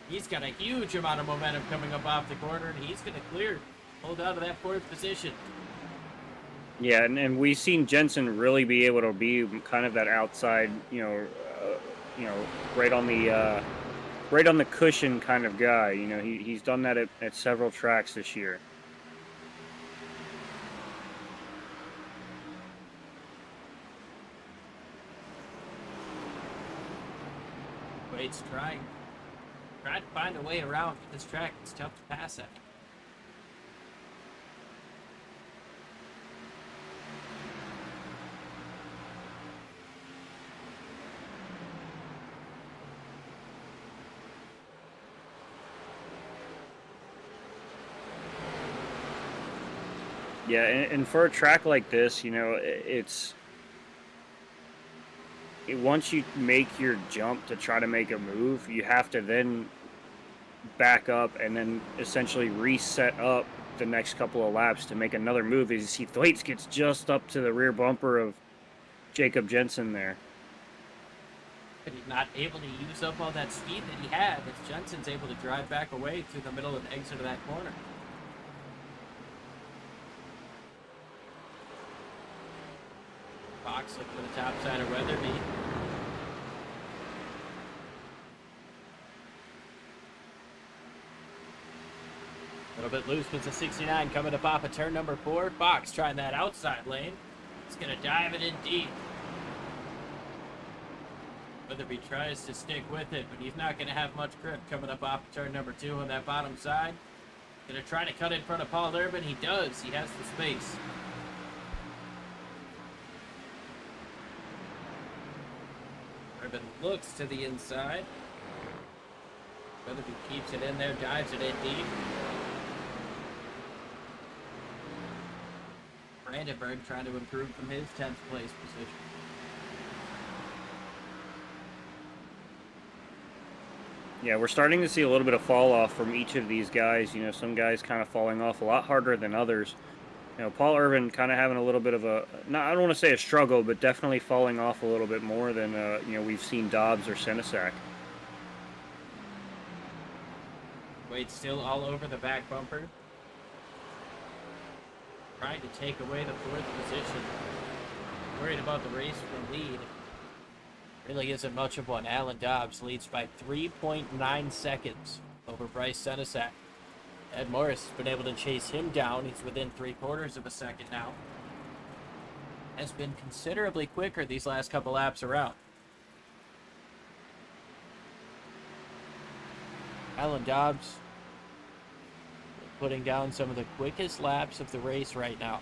He's got a huge amount of momentum coming up off the corner, and he's going to clear. Hold on to that 4th position. Yeah, and we've seen Jensen really be able to be kind of that outside, right on the cushion kind of guy. You know, he's done that at several tracks this year. Wade's trying to find a way around this track. It's tough to pass it. Yeah, and for a track like this, you know, once you make your jump to try to make a move, you have to then back up and then essentially reset up the next couple of laps to make another move. As you see, Thwaites gets just up to the rear bumper of Jacob Jensen there. But he's not able to use up all that speed that he had, as Jensen's able to drive back away through the middle and exit of that corner. Fox looking for the top side of Weatherby. A little bit loose with the 69 coming up off of turn number 4. Fox trying that outside lane. He's going to dive it in deep. Weatherby tries to stick with it, but he's not going to have much grip coming up off of turn number 2 on that bottom side. Going to try to cut in front of Paul Urban. He does. He has the space. Urban looks to the inside. Weatherby keeps it in there, dives it in deep. Brandenburg trying to improve from his 10th place position. Yeah, we're starting to see a little bit of fall off from each of these guys. You know, some guys kind of falling off a lot harder than others. You know, Paul Urban kind of having a little bit of a, I don't want to say a struggle, but definitely falling off a little bit more than, we've seen Dobbs or Senesac. Wade still all over the back bumper. Trying to take away the 4th position. Worried about the race for lead. Really isn't much of one. Alan Dobbs leads by 3.9 seconds over Bryce Senesac. Ed Morris has been able to chase him down. He's within 3/4 of a second now. Has been considerably quicker these last couple laps around. Alan Dobbs putting down some of the quickest laps of the race right now.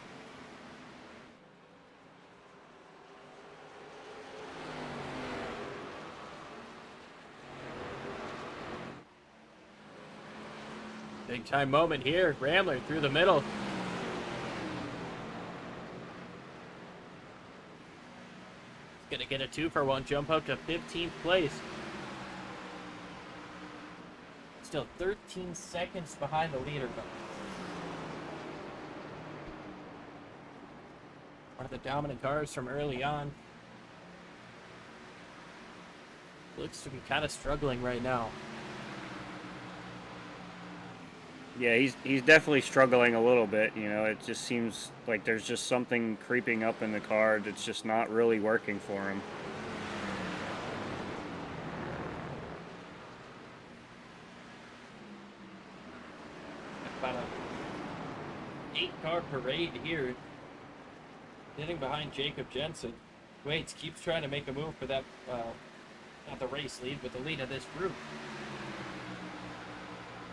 Big time moment here. Ramler through the middle. Gonna get a 2-for-1, jump up to 15th place. Still 13 seconds behind the leader, though. One of the dominant cars from early on. Looks to be kind of struggling right now. Yeah, he's definitely struggling a little bit. You know, it just seems like there's just something creeping up in the car that's just not really working for him. About a 8-car parade here. Sitting behind Jacob Jensen. Waits, keeps trying to make a move for that, not the race lead, but the lead of this group.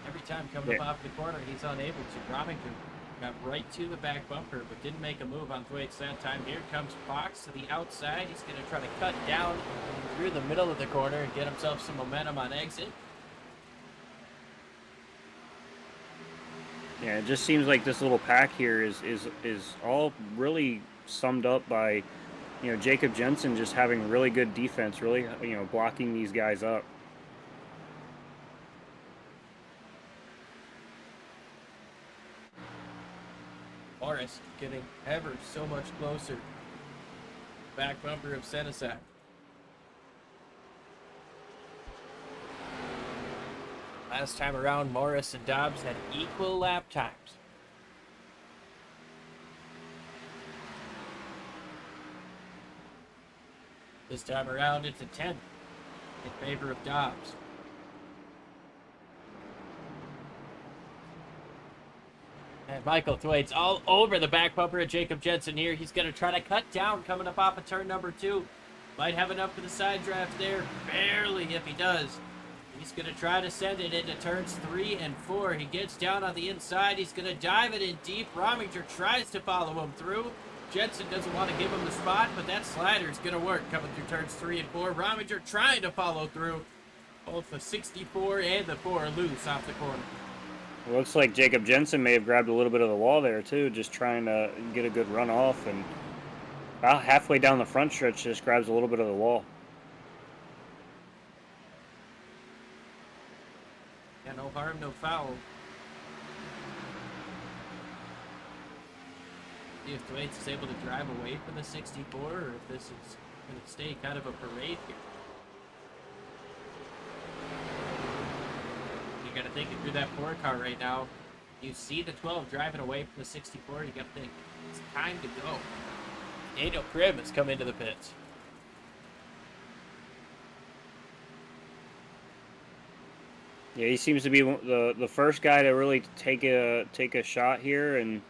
Every time coming up off the corner, he's unable to. Romington got right to the back bumper, but didn't make a move on Thwaites that time. Here comes Fox to the outside. He's going to try to cut down through the middle of the corner and get himself some momentum on exit. Yeah, it just seems like this little pack here is all really summed up by, you know, Jacob Jensen just having really good defense, really, you know, blocking these guys up. Morris getting ever so much closer. Back bumper of Senesac. Last time around, Morris and Dobbs had equal lap times. This time around, it's a 10 in favor of Dobbs. And Michael Thwaites all over the back bumper of Jacob Jensen here. He's going to try to cut down coming up off of turn number 2. Might have enough for the side draft there. Barely, if he does. He's going to try to send it into turns 3 and 4. He gets down on the inside. He's going to dive it in deep. Rominger tries to follow him through. Jensen doesn't want to give him the spot, but that slider is going to work coming through turns 3 and 4. Rominger trying to follow through. Both the 64 and the 4 are loose off the corner. It looks like Jacob Jensen may have grabbed a little bit of the wall there too, just trying to get a good run off, and about halfway down the front stretch just grabs a little bit of the wall. Yeah, no harm, no foul. See if Thwaites is able to drive away from the 64, or if this is going to stay kind of a parade here. You got to think through that 4 car right now. You see the 12 driving away from the 64. You got to think it's time to go. Daniel Prim has come into the pits. Yeah, he seems to be the first guy to really take a shot here, and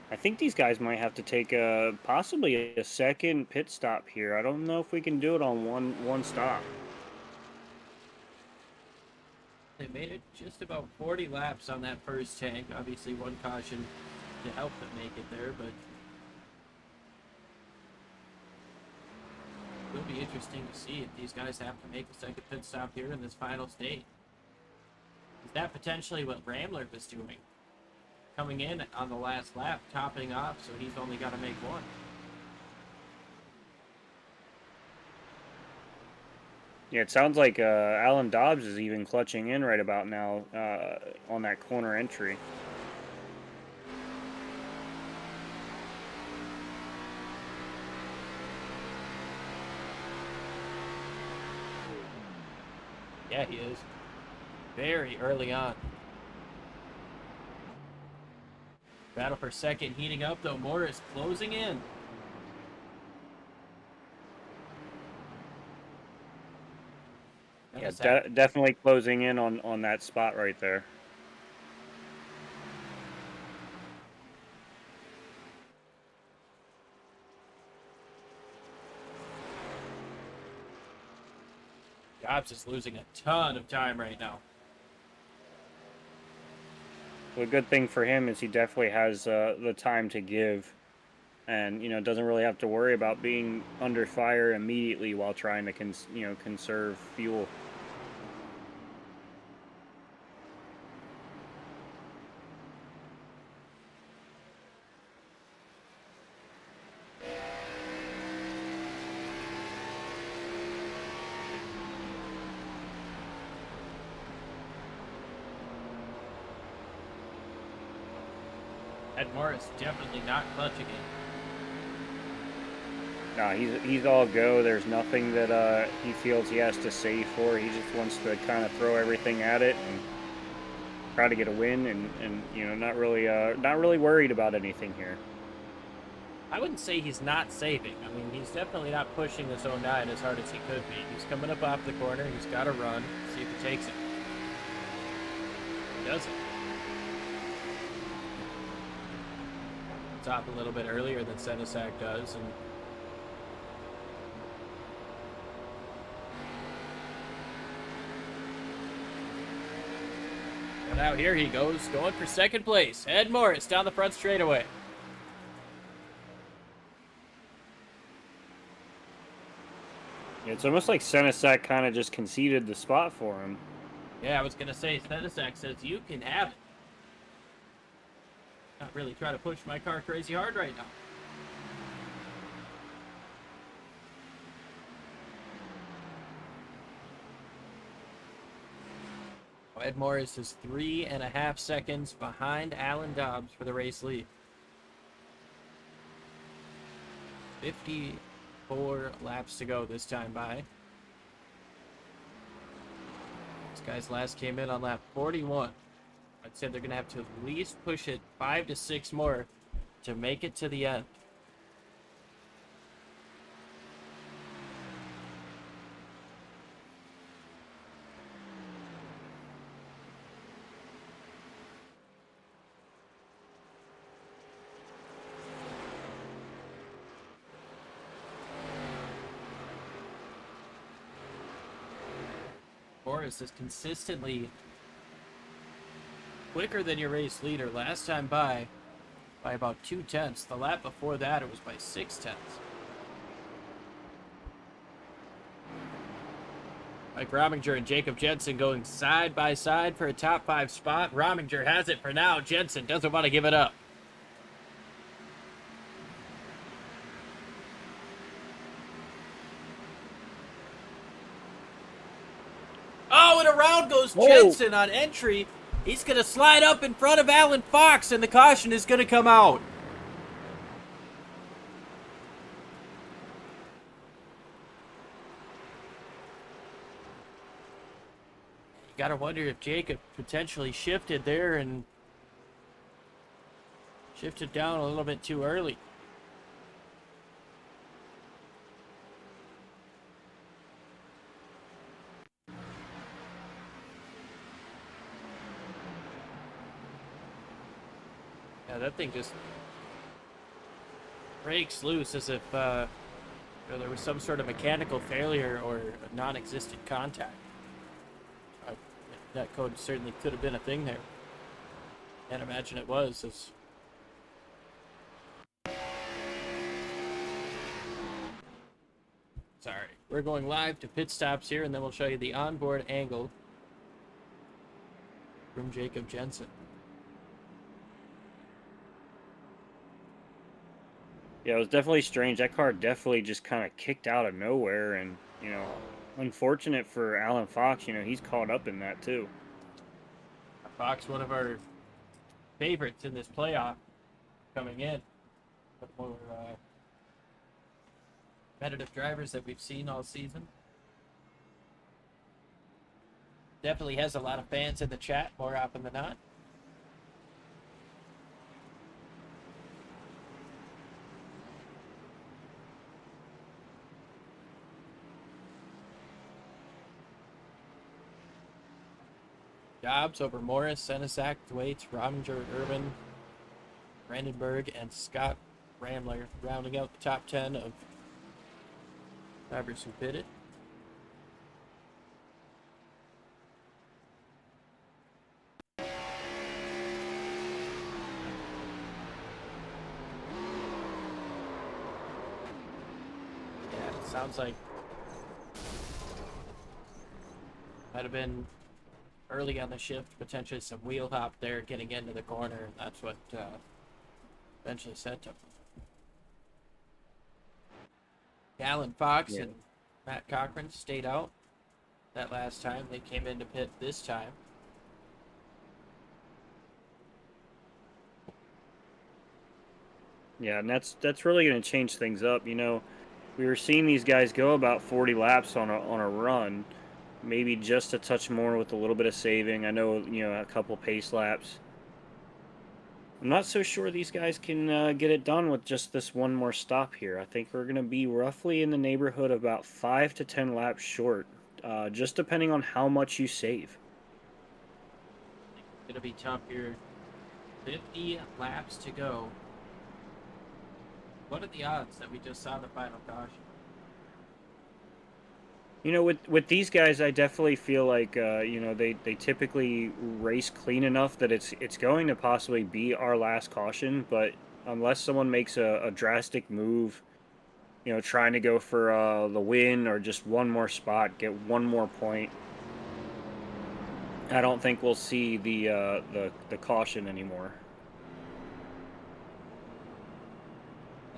I think these guys might have to take possibly a second pit stop here. I don't know if we can do it on one stop. They made it just about 40 laps on that first tank. Obviously, one caution to help them make it there, but it will be interesting to see if these guys have to make a second pit stop here in this final state. Is that potentially what Rambler was doing? Coming in on the last lap, topping off, so he's only got to make one. Yeah, it sounds like Alan Dobbs is even clutching in right about now on that corner entry. Yeah, he is. Very early on. Battle for second heating up, though. Morris closing in. Yeah, definitely closing in on that spot right there. Dobbs is losing a ton of time right now. The good thing for him is he definitely has the time to give, and doesn't really have to worry about being under fire immediately while trying to conserve fuel. Ed Morris definitely not clutch again. No, he's all go. There's nothing that he feels he has to save for. He just wants to kind of throw everything at it and try to get a win, and you know, not really worried about anything here. I wouldn't say he's not saving. I mean, he's definitely not pushing this 09 as hard as he could be. He's coming up off the corner. He's got to run. See if he takes it. He doesn't. Top a little bit earlier than Senesac does, and now here he goes, going for second place. Ed Morris down the front straightaway. It's almost like Senesac kind of just conceded the spot for him. Yeah, I was going to say, Senesac says you can have it. Not really trying to push my car crazy hard right now. Ed Morris is 3.5 seconds behind Alan Dobbs for the race lead. 54 laps to go this time by. This guy's last came in on lap 41. I'd say they're going to have to at least push it 5 to 6 more to make it to the end. Morris is consistently quicker than your race leader. Last time by about 0.2. The lap before that, it was by 0.6. Mike Rominger and Jacob Jensen going side by side for a top 5 spot. Rominger has it for now. Jensen doesn't want to give it up. Oh, and around goes Jensen on entry. He's going to slide up in front of Alan Fox, and the caution is going to come out. You got to wonder if Jacob potentially shifted there and shifted down a little bit too early. Yeah, that thing just breaks loose as if there was some sort of mechanical failure or a non-existent contact. That code certainly could have been a thing there. Can't imagine it was. Sorry. We're going live to pit stops here, and then we'll show you the onboard angle from Jacob Jensen. Yeah, it was definitely strange. That car definitely just kind of kicked out of nowhere, and, you know, unfortunate for Alan Fox, you know, he's caught up in that too. Fox, one of our favorites in this playoff coming in. One of the more competitive drivers that we've seen all season. Definitely has a lot of fans in the chat more often than not. Dobbs over Morris, Senesac, Thwaites, Rominger, Irvin, Brandenburg, and Scott Ramler, rounding out the top 10 of drivers who pitted. Yeah, it sounds like might have been early on the shift, potentially some wheel hop there getting into the corner, and that's what eventually set him. Alan Fox and Matt Cochran stayed out that last time. They came into pit this time. Yeah, and that's really going to change things up. You know, we were seeing these guys go about 40 laps on a run, maybe just a touch more with a little bit of saving. I know, you know, a couple pace laps. I'm not so sure these guys can get it done with just this one more stop here. I think we're going to be roughly in the neighborhood of about 5 to 10 laps short, just depending on how much you save. It's gonna be tough here. 50 laps to go. What are the odds that we just saw the final caution? You know, with these guys, I definitely feel like you know, they typically race clean enough that it's going to possibly be our last caution. But unless someone makes a drastic move, you know, trying to go for the win or just one more spot, get one more point, I don't think we'll see the caution anymore.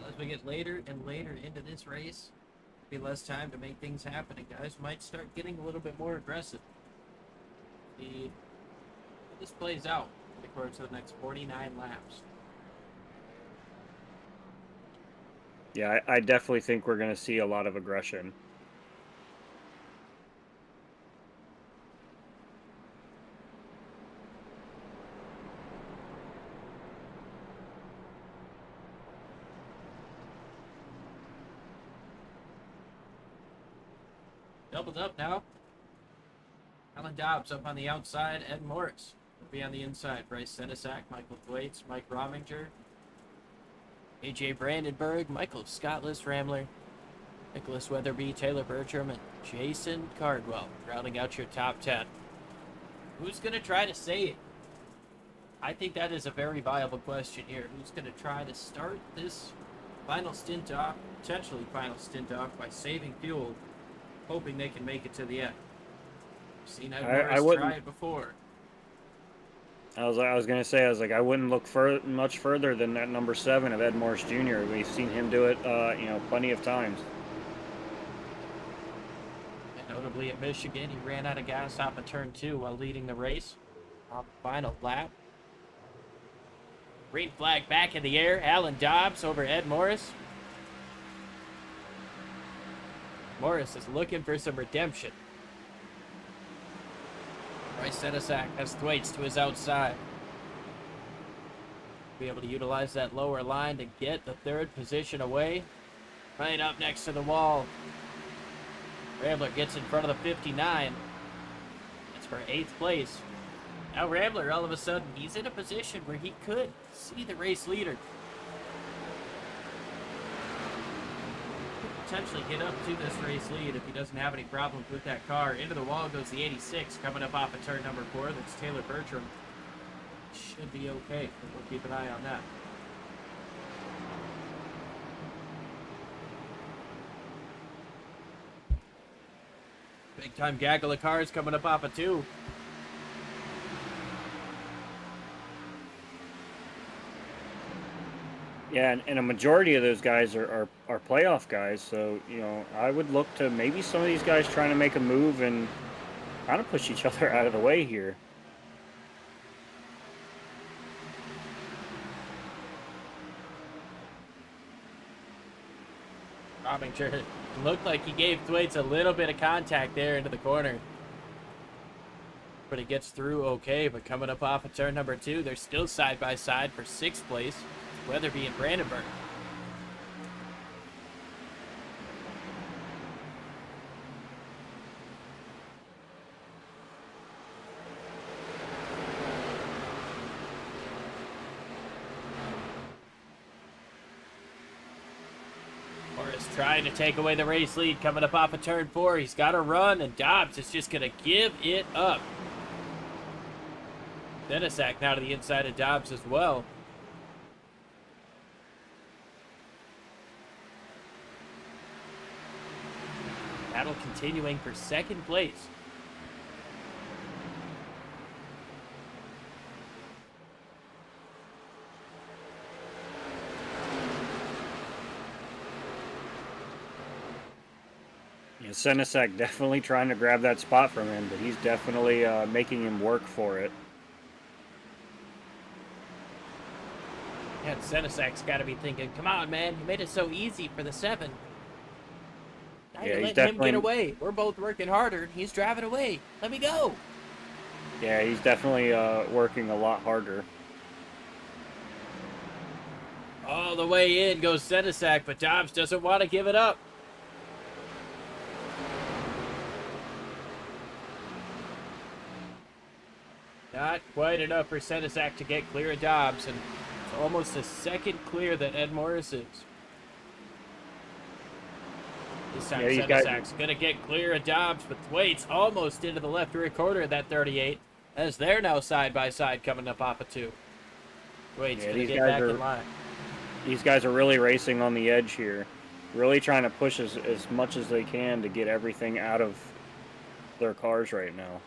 As we get later and later into this race, be less time to make things happen, and guys might start getting a little bit more aggressive. See how this plays out in the course of the next 49 laps. Yeah, I definitely think we're going to see a lot of aggression. Doubled up now. Alan Dobbs up on the outside. Ed Morris will be on the inside. Bryce Senesac, Michael Thwaites, Mike Rominger, AJ Brandenburg, Michael Scottless Ramler, Nicholas Weatherby, Taylor Bertram, and Jason Cardwell rounding out your top 10. Who's going to try to save? I think that is a very viable question here. Who's going to try to start this final stint off, potentially final stint off, by saving fuel, hoping they can make it to the end? I've seen Ed Morris try it before. I was gonna say, I wouldn't look much further than that number 7 of Ed Morris Jr. We've seen him do it, you know, plenty of times. And notably at Michigan, he ran out of gas off of turn 2 while leading the race on the final lap. Green flag back in the air. Alan Dobbs over Ed Morris. Morris is looking for some redemption. Bryce Senesac has Thwaites to his outside. Be able to utilize that lower line to get the 3rd position away. Right up next to the wall. Rambler gets in front of the 59. That's for 8th place. Now Rambler, all of a sudden, he's in a position where he could see the race leader. Potentially get up to this race lead if he doesn't have any problems with that car. Into the wall goes the 86, coming up off of turn number 4. That's Taylor Bertram. Should be okay, but we'll keep an eye on that. Big time gaggle of cars coming up off of 2. Yeah, and a majority of those guys are playoff guys, so, you know, I would look to maybe some of these guys trying to make a move and kind of push each other out of the way here. Rominger looked like he gave Thwaites a little bit of contact there into the corner. But he gets through okay, but coming up off of turn number 2, they're still side by side for 6th place. Weatherby and Brandenburg. Morris trying to take away the race lead coming up off of turn 4. He's got to run, and Dobbs is just going to give it up. Senesac now to the inside of Dobbs as well. Battle continuing for 2nd place. Yeah, Senesac definitely trying to grab that spot from him, but he's definitely making him work for it. And Senesac's got to be thinking, come on, man, you made it so easy for the 7. Now Yeah, you're he's letting him definitely- get away. We're both working harder. He's driving away. Let me go. Yeah, he's definitely working a lot harder. All the way in goes Senesac, but Dobbs doesn't want to give it up. Not quite enough for Senesac to get clear of Dobbs, and it's almost a second clear that Ed Morris is. This time Yeah, Senesac's going to get clear of Dobbs, but waits almost into the left rear quarter of that 38, as they're now side by side coming up off of 2. Waits Yeah, going to these get guys back are- in line. These guys are really racing on the edge here. Really trying to push as much as they can to get everything out of their cars right now.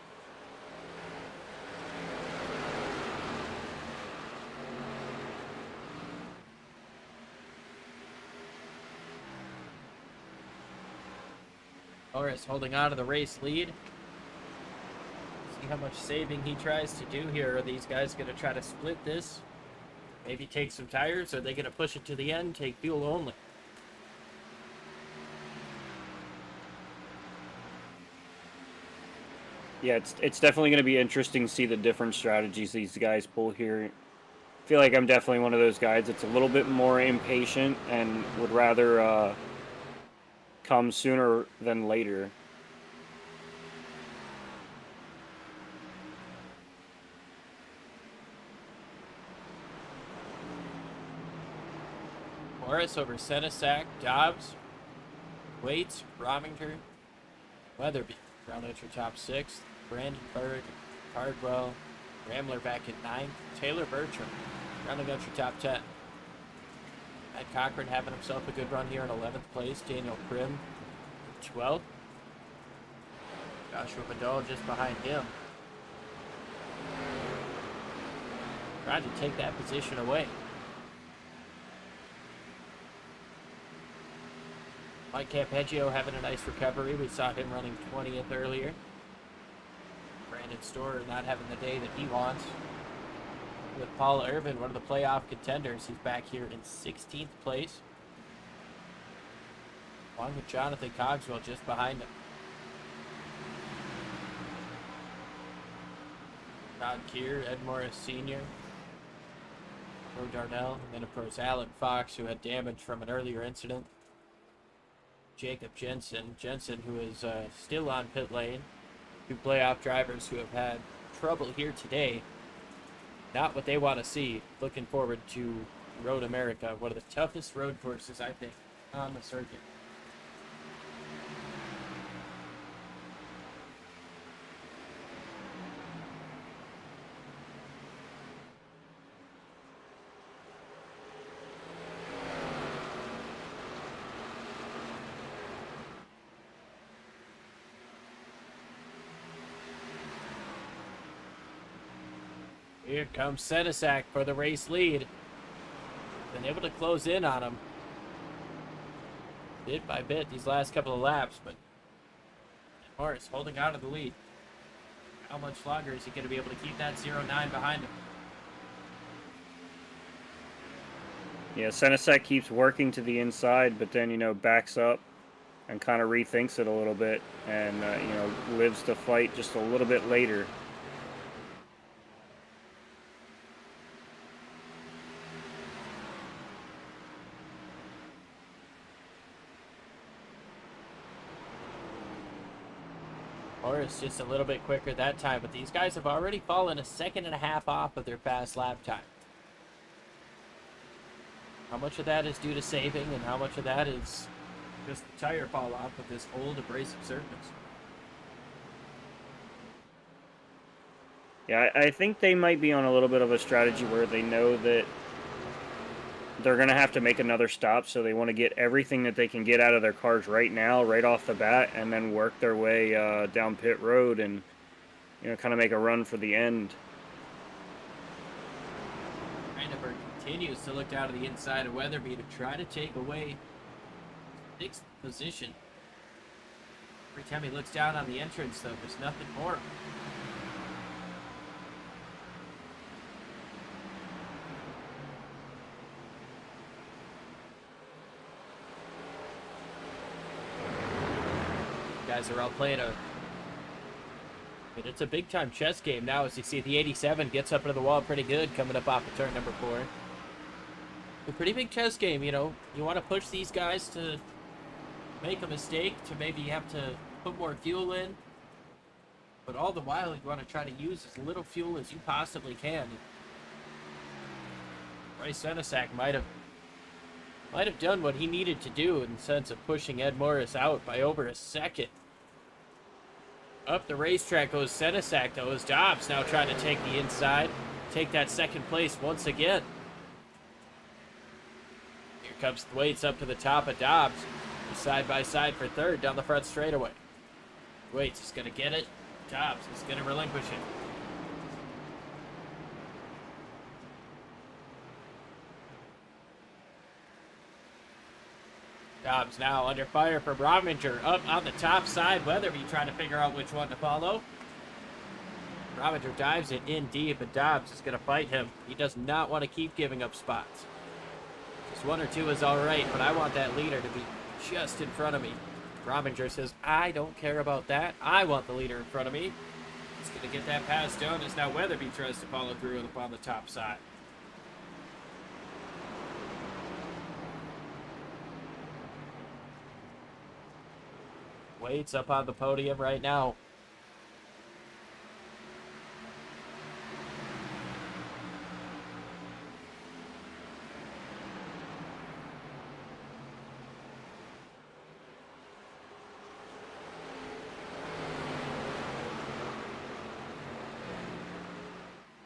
Morris holding on to the race lead. See how much saving he tries to do here. Are these guys going to try to split this? Maybe take some tires? Or are they going to push it to the end, take fuel only? Yeah, it's definitely going to be interesting to see the different strategies these guys pull here. I feel like I'm definitely one of those guys that's a little bit more impatient and would rather come sooner than later. Morris over Senesac, Dobbs, Waits, Rominger, Weatherby. Round out your top 6. Brandenburg, Cardwell, Ramler back at 9th. Taylor Bertram rounding out your top 10. Matt Cochran having himself a good run here in 11th place. Daniel Prim, 12th. Joshua Vidal just behind him. Trying to take that position away. Mike Campeggio having a nice recovery. We saw him running 20th earlier. Brandon Storer not having the day that he wants. With Paul Irvin, one of the playoff contenders, he's back here in 16th place. Along with Jonathan Cogswell just behind him. Todd Keir, Ed Morris Sr., Joe Darnell, and then of course Alan Fox, who had damage from an earlier incident. Jacob Jensen, who is still on pit lane. 2 playoff drivers who have had trouble here today. Not what they want to see. Looking forward to Road America, one of the toughest road courses, I think, on the circuit. Here comes Senesac for the race lead. Been able to close in on him. Bit by bit these last couple of laps, but Morris holding on to the lead. How much longer is he going to be able to keep that 0-9 behind him? Yeah, Senesec keeps working to the inside, but then, backs up and kind of rethinks it a little bit and, lives the fight just a little bit later. Morris just a little bit quicker that time, but these guys have already fallen a 1.5 seconds off of their fast lap time. How much of that is due to saving and how much of that is just the tire fall off of this old abrasive surface? Yeah, I think they might be on a little bit of a strategy where they know that they're going to have to make another stop, so they want to get everything that they can get out of their cars right now, right off the bat, and then work their way down pit road and, kind of make a run for the end. Brandenburg continues to look out of the inside of Weatherby to try to take away 6th position. Every time he looks down on the entrance, though, there's nothing for him. guys are all playing it's a big-time chess game now. As you see, the 87 gets up into the wall pretty good, coming up off of turn number 4. A pretty big chess game, you know. You want to push these guys to make a mistake, to maybe have to put more fuel in. But all the while, you want to try to use as little fuel as you possibly can. Bryce Senesac might have done what he needed to do in the sense of pushing Ed Morris out by over a second. Up the racetrack goes Senesac, though, as Dobbs now trying to take the inside, take that second place once again. Here comes Thwaites up to the top of Dobbs. Side by side for third down the front straightaway. Thwaites is going to get it. Dobbs is going to relinquish it. Dobbs now under fire from Rominger up on the top side. Weatherby trying to figure out which one to follow. Rominger dives it in deep, and Dobbs is going to fight him. He does not want to keep giving up spots. Just 1 or 2 is all right, but I want that leader to be just in front of me. Rominger says, I don't care about that. I want the leader in front of me. He's going to get that pass done as now Weatherby tries to follow through up on the top side. Waits up on the podium right now.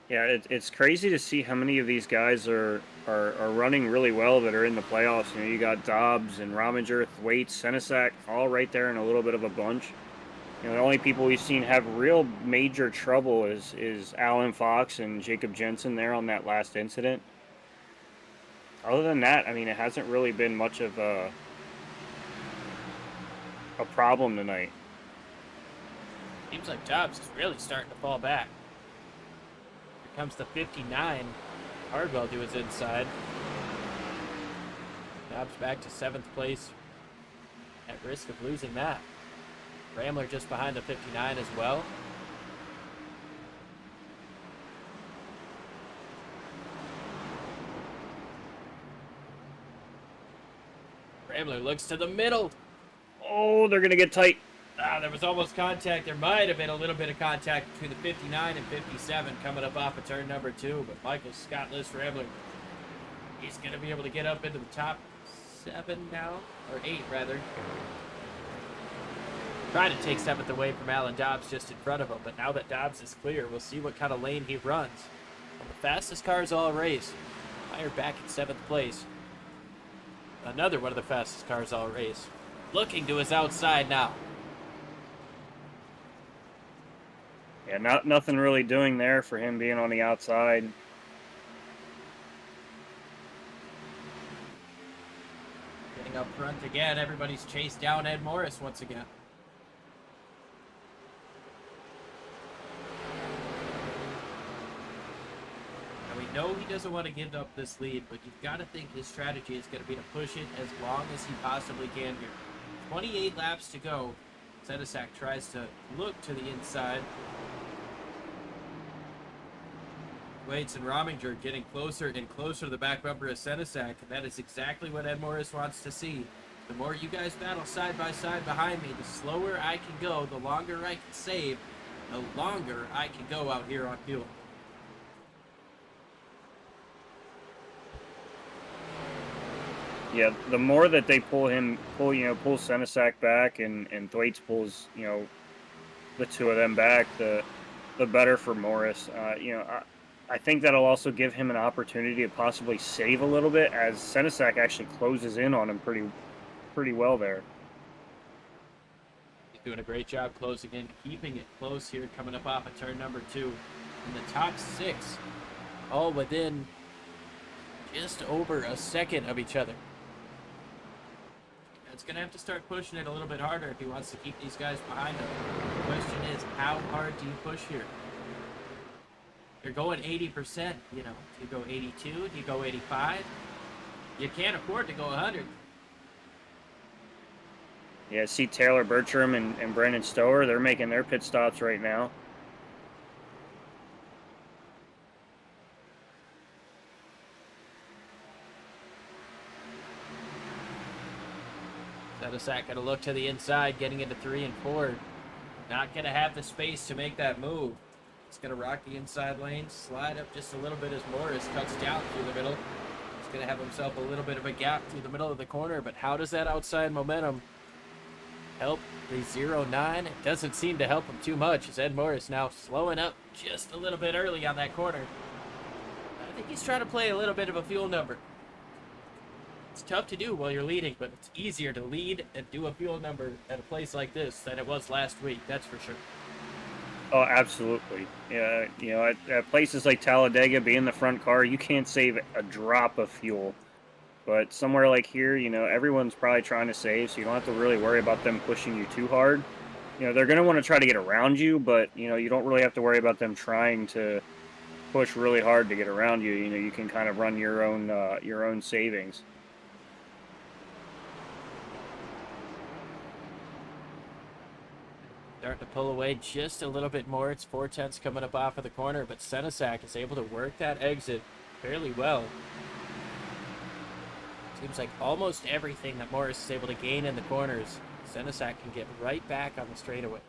Yeah, it's crazy to see how many of these guys are running really well that are in the playoffs. You know, you got Dobbs and Rominger, Thwaites, Senesac, all right there in a little bit of a bunch. You know, the only people we've seen have real major trouble is Alan Fox and Jacob Jensen there on that last incident. Other than that, I mean, it hasn't really been much of a problem tonight. Seems like Dobbs is really starting to fall back. Comes the 59. Hardwell to his inside. Dobbs back to 7th place. At risk of losing that. Ramler just behind the 59 as well. Ramler looks to the middle. Oh, they're going to get tight. There was almost contact. There might have been a little bit of contact between the 59 and 57 coming up off of turn number 2. But Michael Scottless Rambler, he's going to be able to get up into the top 7 now, or 8 rather. Trying to take 7th away from Alan Dobbs just in front of him. But now that Dobbs is clear, we'll see what kind of lane he runs. Well, the fastest cars all race. Meyer back in 7th place. Another one of the fastest cars all race. Looking to his outside now. Yeah, nothing really doing there for him being on the outside. Getting up front again. Everybody's chased down Ed Morris once again. Now we know he doesn't want to give up this lead, but you've got to think his strategy is going to be to push it as long as he possibly can here. 28 laps to go. Senesac tries to look to the inside. Waits and Rominger getting closer and closer to the back bumper of Senesac, and that is exactly what Ed Morris wants to see. The more you guys battle side by side behind me, the slower I can go, the longer I can save, the longer I can go out here on fuel. Yeah, the more that they pull Senesac back and Thwaites pulls, the two of them back, the better for Morris. I think that'll also give him an opportunity to possibly save a little bit as Senesac actually closes in on him pretty well there. He's doing a great job closing in, keeping it close here, coming up off of turn number 2. In the top 6, all within just over a second of each other. It's going to have to start pushing it a little bit harder if he wants to keep these guys behind him. The question is, how hard do you push here? You're going 80%, do you go 82, do you go 85? You can't afford to go 100. Yeah, see Taylor Bertram and Brandon Stower, they're making their pit stops right now. Senesak going to look to the inside, getting into 3 and 4. Not going to have the space to make that move. He's going to rock the inside lane, slide up just a little bit as Morris cuts down through the middle. He's going to have himself a little bit of a gap through the middle of the corner, but how does that outside momentum help the 0-9? It doesn't seem to help him too much, as Ed Morris now slowing up just a little bit early on that corner. I think he's trying to play a little bit of a fuel number. It's tough to do while you're leading, but it's easier to lead and do a fuel number at a place like this than it was last week, that's for sure. Oh, absolutely. Yeah, you know, at places like Talladega, being the front car, you can't save a drop of fuel. But somewhere like here, you know, everyone's probably trying to save, so you don't have to really worry about them pushing you too hard. You know, they're going to want to try to get around you, but, you know, you don't really have to worry about them trying to push really hard to get around you. You know, you can kind of run your own savings. Starting to pull away just a little bit more. It's 4/10 coming up off of the corner, but Senesak is able to work that exit fairly well. Seems like almost everything that Morris is able to gain in the corners, Senesak can get right back on the straightaways.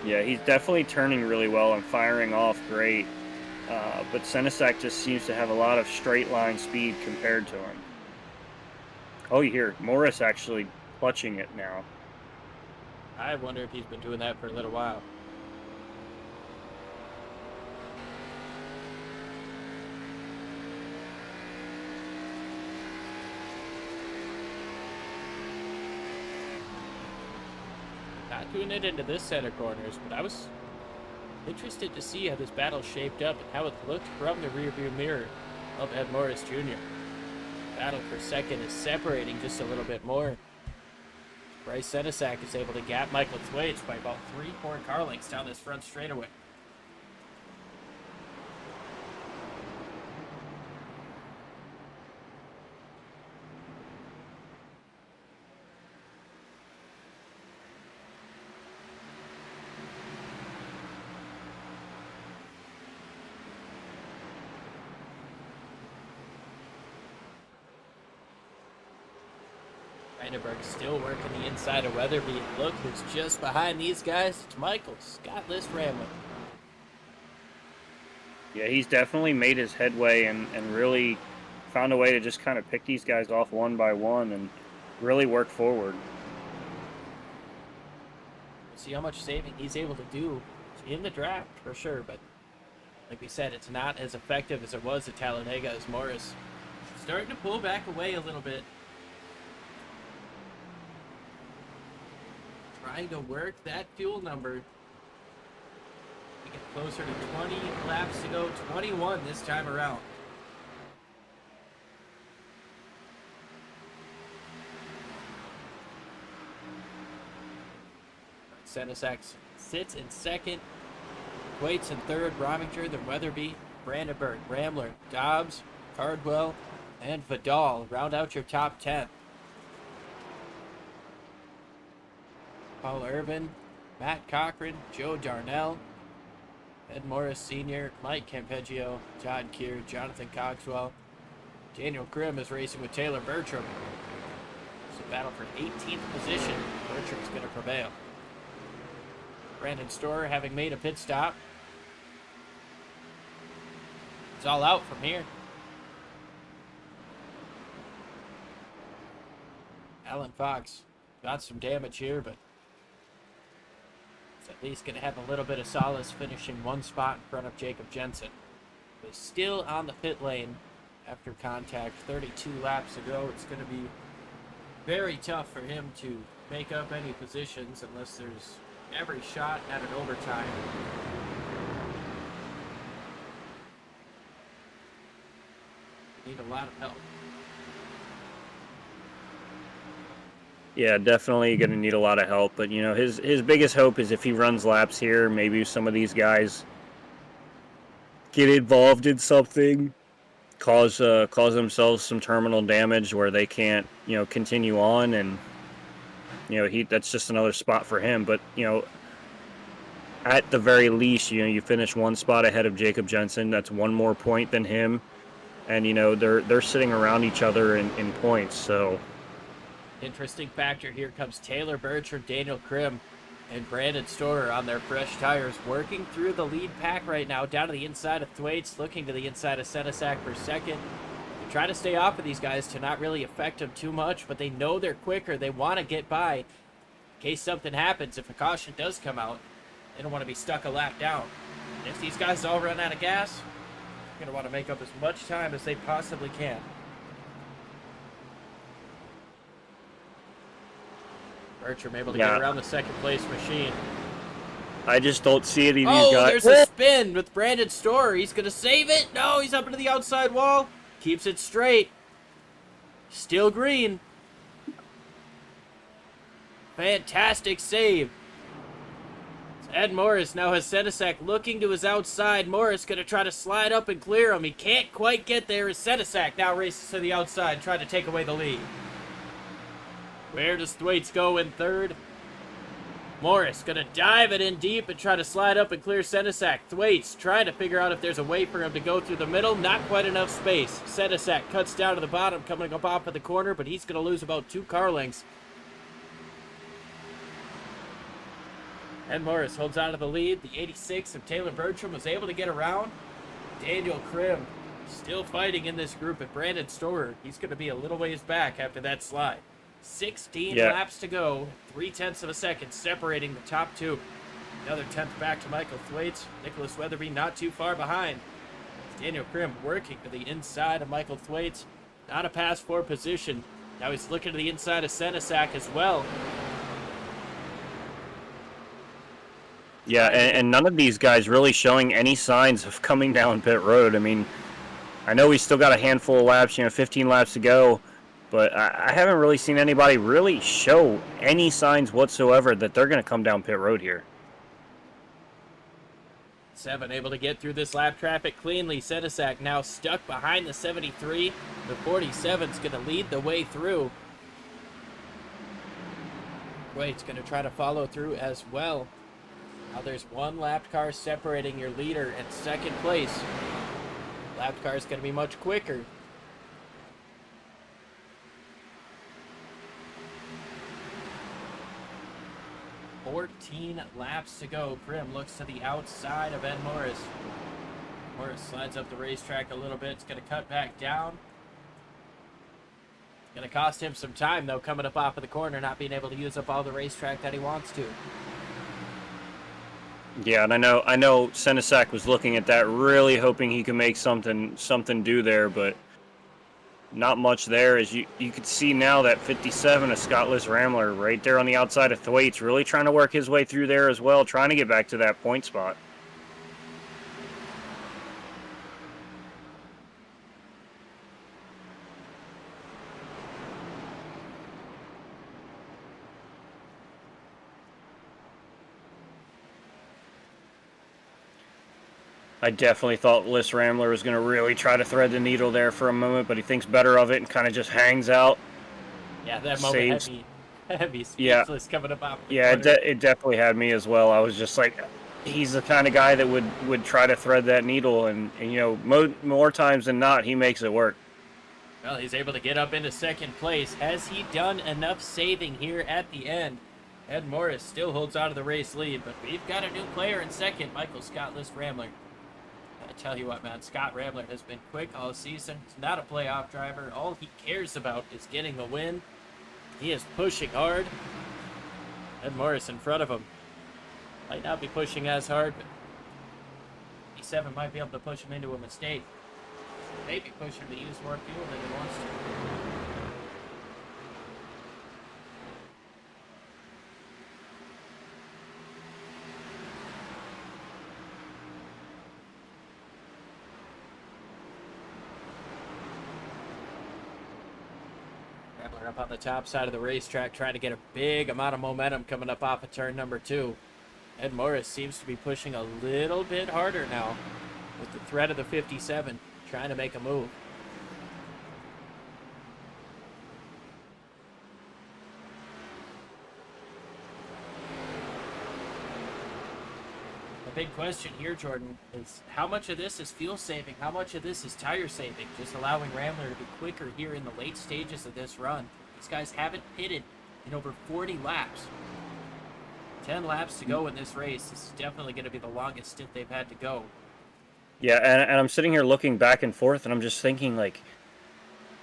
Yeah, he's definitely turning really well and firing off great. But Senesak just seems to have a lot of straight line speed compared to him. Oh, you hear Morris actually clutching it now. I wonder if he's been doing that for a little while. Not doing it into this set of corners, but I was interested to see how this battle shaped up and how it looked from the rearview mirror of Ed Morris Jr. Battle for second is separating just a little bit more. Bryce Senesak is able to gap Michael Thwaites by about 3-4 car lengths down this front straightaway. Heineberg still working the inside of Weatherby. Look who's just behind these guys. It's Michael Scott List Ramlin. Yeah, he's definitely made his headway and really found a way to just kind of pick these guys off one by one and really work forward. See how much saving he's able to do in the draft for sure, but like we said, it's not as effective as it was at Talladega as Morris starting to pull back away a little bit. Trying to work that fuel number. We get closer to 20 laps to go, 21 this time around. Senesak sits in second, Waits in third, Rominger, then Weatherby, Brandenburg, Ramler, Dobbs, Cardwell, and Vidal round out your top 10. Paul Irvin, Matt Cochran, Joe Darnell, Ed Morris Sr., Mike Campeggio, John Keir, Jonathan Cogswell. Daniel Grimm is racing with Taylor Bertram. It's a battle for 18th position. Bertram's going to prevail. Brandon Storer having made a pit stop. It's all out from here. Alan Fox got some damage here, but it's at least going to have a little bit of solace finishing one spot in front of Jacob Jensen. But still on the pit lane after contact 32 laps ago. It's going to be very tough for him to make up any positions unless there's every shot at an overtime. Need a lot of help. Yeah, definitely going to need a lot of help. But, you know, his biggest hope is if he runs laps here, maybe some of these guys get involved in something. cause themselves some terminal damage where they can't, continue on, and that's just another spot for him. But at the very least, you finish one spot ahead of Jacob Jensen. That's one more point than him, and they're sitting around each other in points. So Interesting factor here comes Taylor Bertram, Daniel Krim, and Brandon Storer on their fresh tires, working through the lead pack right now, down to the inside of Thwaites, looking to the inside of Senesac for second. They try to stay off of these guys to not really affect them too much, but they know they're quicker. They want to get by in case something happens. If a caution does come out, they don't want to be stuck a lap down. And if these guys all run out of gas, they're going to want to make up as much time as they possibly can. Bertram able to get around the second place machine. I just don't see any of these Oh, guys. there's a spin with Brandon Storer. He's going to save it. No, he's up into the outside wall. Keeps it straight. Still green. Fantastic save. Ed Morris now has Senesac looking to his outside. Morris going to try to slide up and clear him. He can't quite get there as Senesac now races to the outside, trying to take away the lead. Where does Thwaites go in third? Morris going to dive it in deep and try to slide up and clear Senesac. Thwaites trying to figure out if there's a way for him to go through the middle. Not quite enough space. Senesac cuts down to the bottom, coming up off of the corner, but he's going to lose about 2 car lengths. Ed Morris holds on to the lead. The 86 of Taylor Bertram was able to get around. Daniel Krim still fighting in this group, and Brandon Storer, he's going to be a little ways back after that slide. 16 laps to go, 0.3 of a second separating the top two. Another 10th back to Michael Thwaites. Nicholas Weatherby not too far behind. Daniel Krim working to the inside of Michael Thwaites. Not a pass for position. Now he's looking to the inside of Senesac as well. Yeah, and none of these guys really showing any signs of coming down pit road. I mean, I know we still got a handful of laps, 15 laps to go, but I haven't really seen anybody really show any signs whatsoever that they're going to come down pit road here. 7 able to get through this lap traffic cleanly. Senesac now stuck behind the 73. The 47's going to lead the way through. Wade's going to try to follow through as well. Now there's one lapped car separating your leader and second place. Lapped car is going to be much quicker. $14 laps to go. Krim looks to the outside of Ed Morris. Morris slides up the racetrack a little bit. It's going to cut back down. It's going to cost him some time, though, coming up off of the corner, not being able to use up all the racetrack that he wants to. Yeah, and I know Senesac was looking at that, really hoping he could make something do there, but not much there. As you could see now, that 57 of Scottless Rambler right there on the outside of Thwaites, really trying to work his way through there as well, trying to get back to that point spot. I definitely thought Liss Rambler was going to really try to thread the needle there for a moment, but he thinks better of it and kind of just hangs out. Yeah, that moment had me speechless coming up off the corner. It definitely had me as well. I was just like, he's the kind of guy that would try to thread that needle, and more times than not, he makes it work. Well, he's able to get up into second place. Has he done enough saving here at the end? Ed Morris still holds on to the race lead, but we've got a new player in second, Michael Scottless Rambler. I tell you what, man, Scott Rambler has been quick all season. He's not a playoff driver. All he cares about is getting the win. He is pushing hard. Ed Morris in front of him. Might not be pushing as hard, but E7 might be able to push him into a mistake. Maybe push him to use more fuel than he wants to. Up on the top side of the racetrack, trying to get a big amount of momentum coming up off of turn number 2. Ed Morris seems to be pushing a little bit harder now with the threat of the 57, trying to make a move. big question here, Jordan, is how much of this is fuel saving? How much of this is tire saving? Just allowing Rambler to be quicker here in the late stages of this run. These guys haven't pitted in over 40 laps. 10 laps to go in this race. This is definitely going to be the longest stint they've had to go. Yeah, and I'm sitting here looking back and forth, and I'm just thinking, like,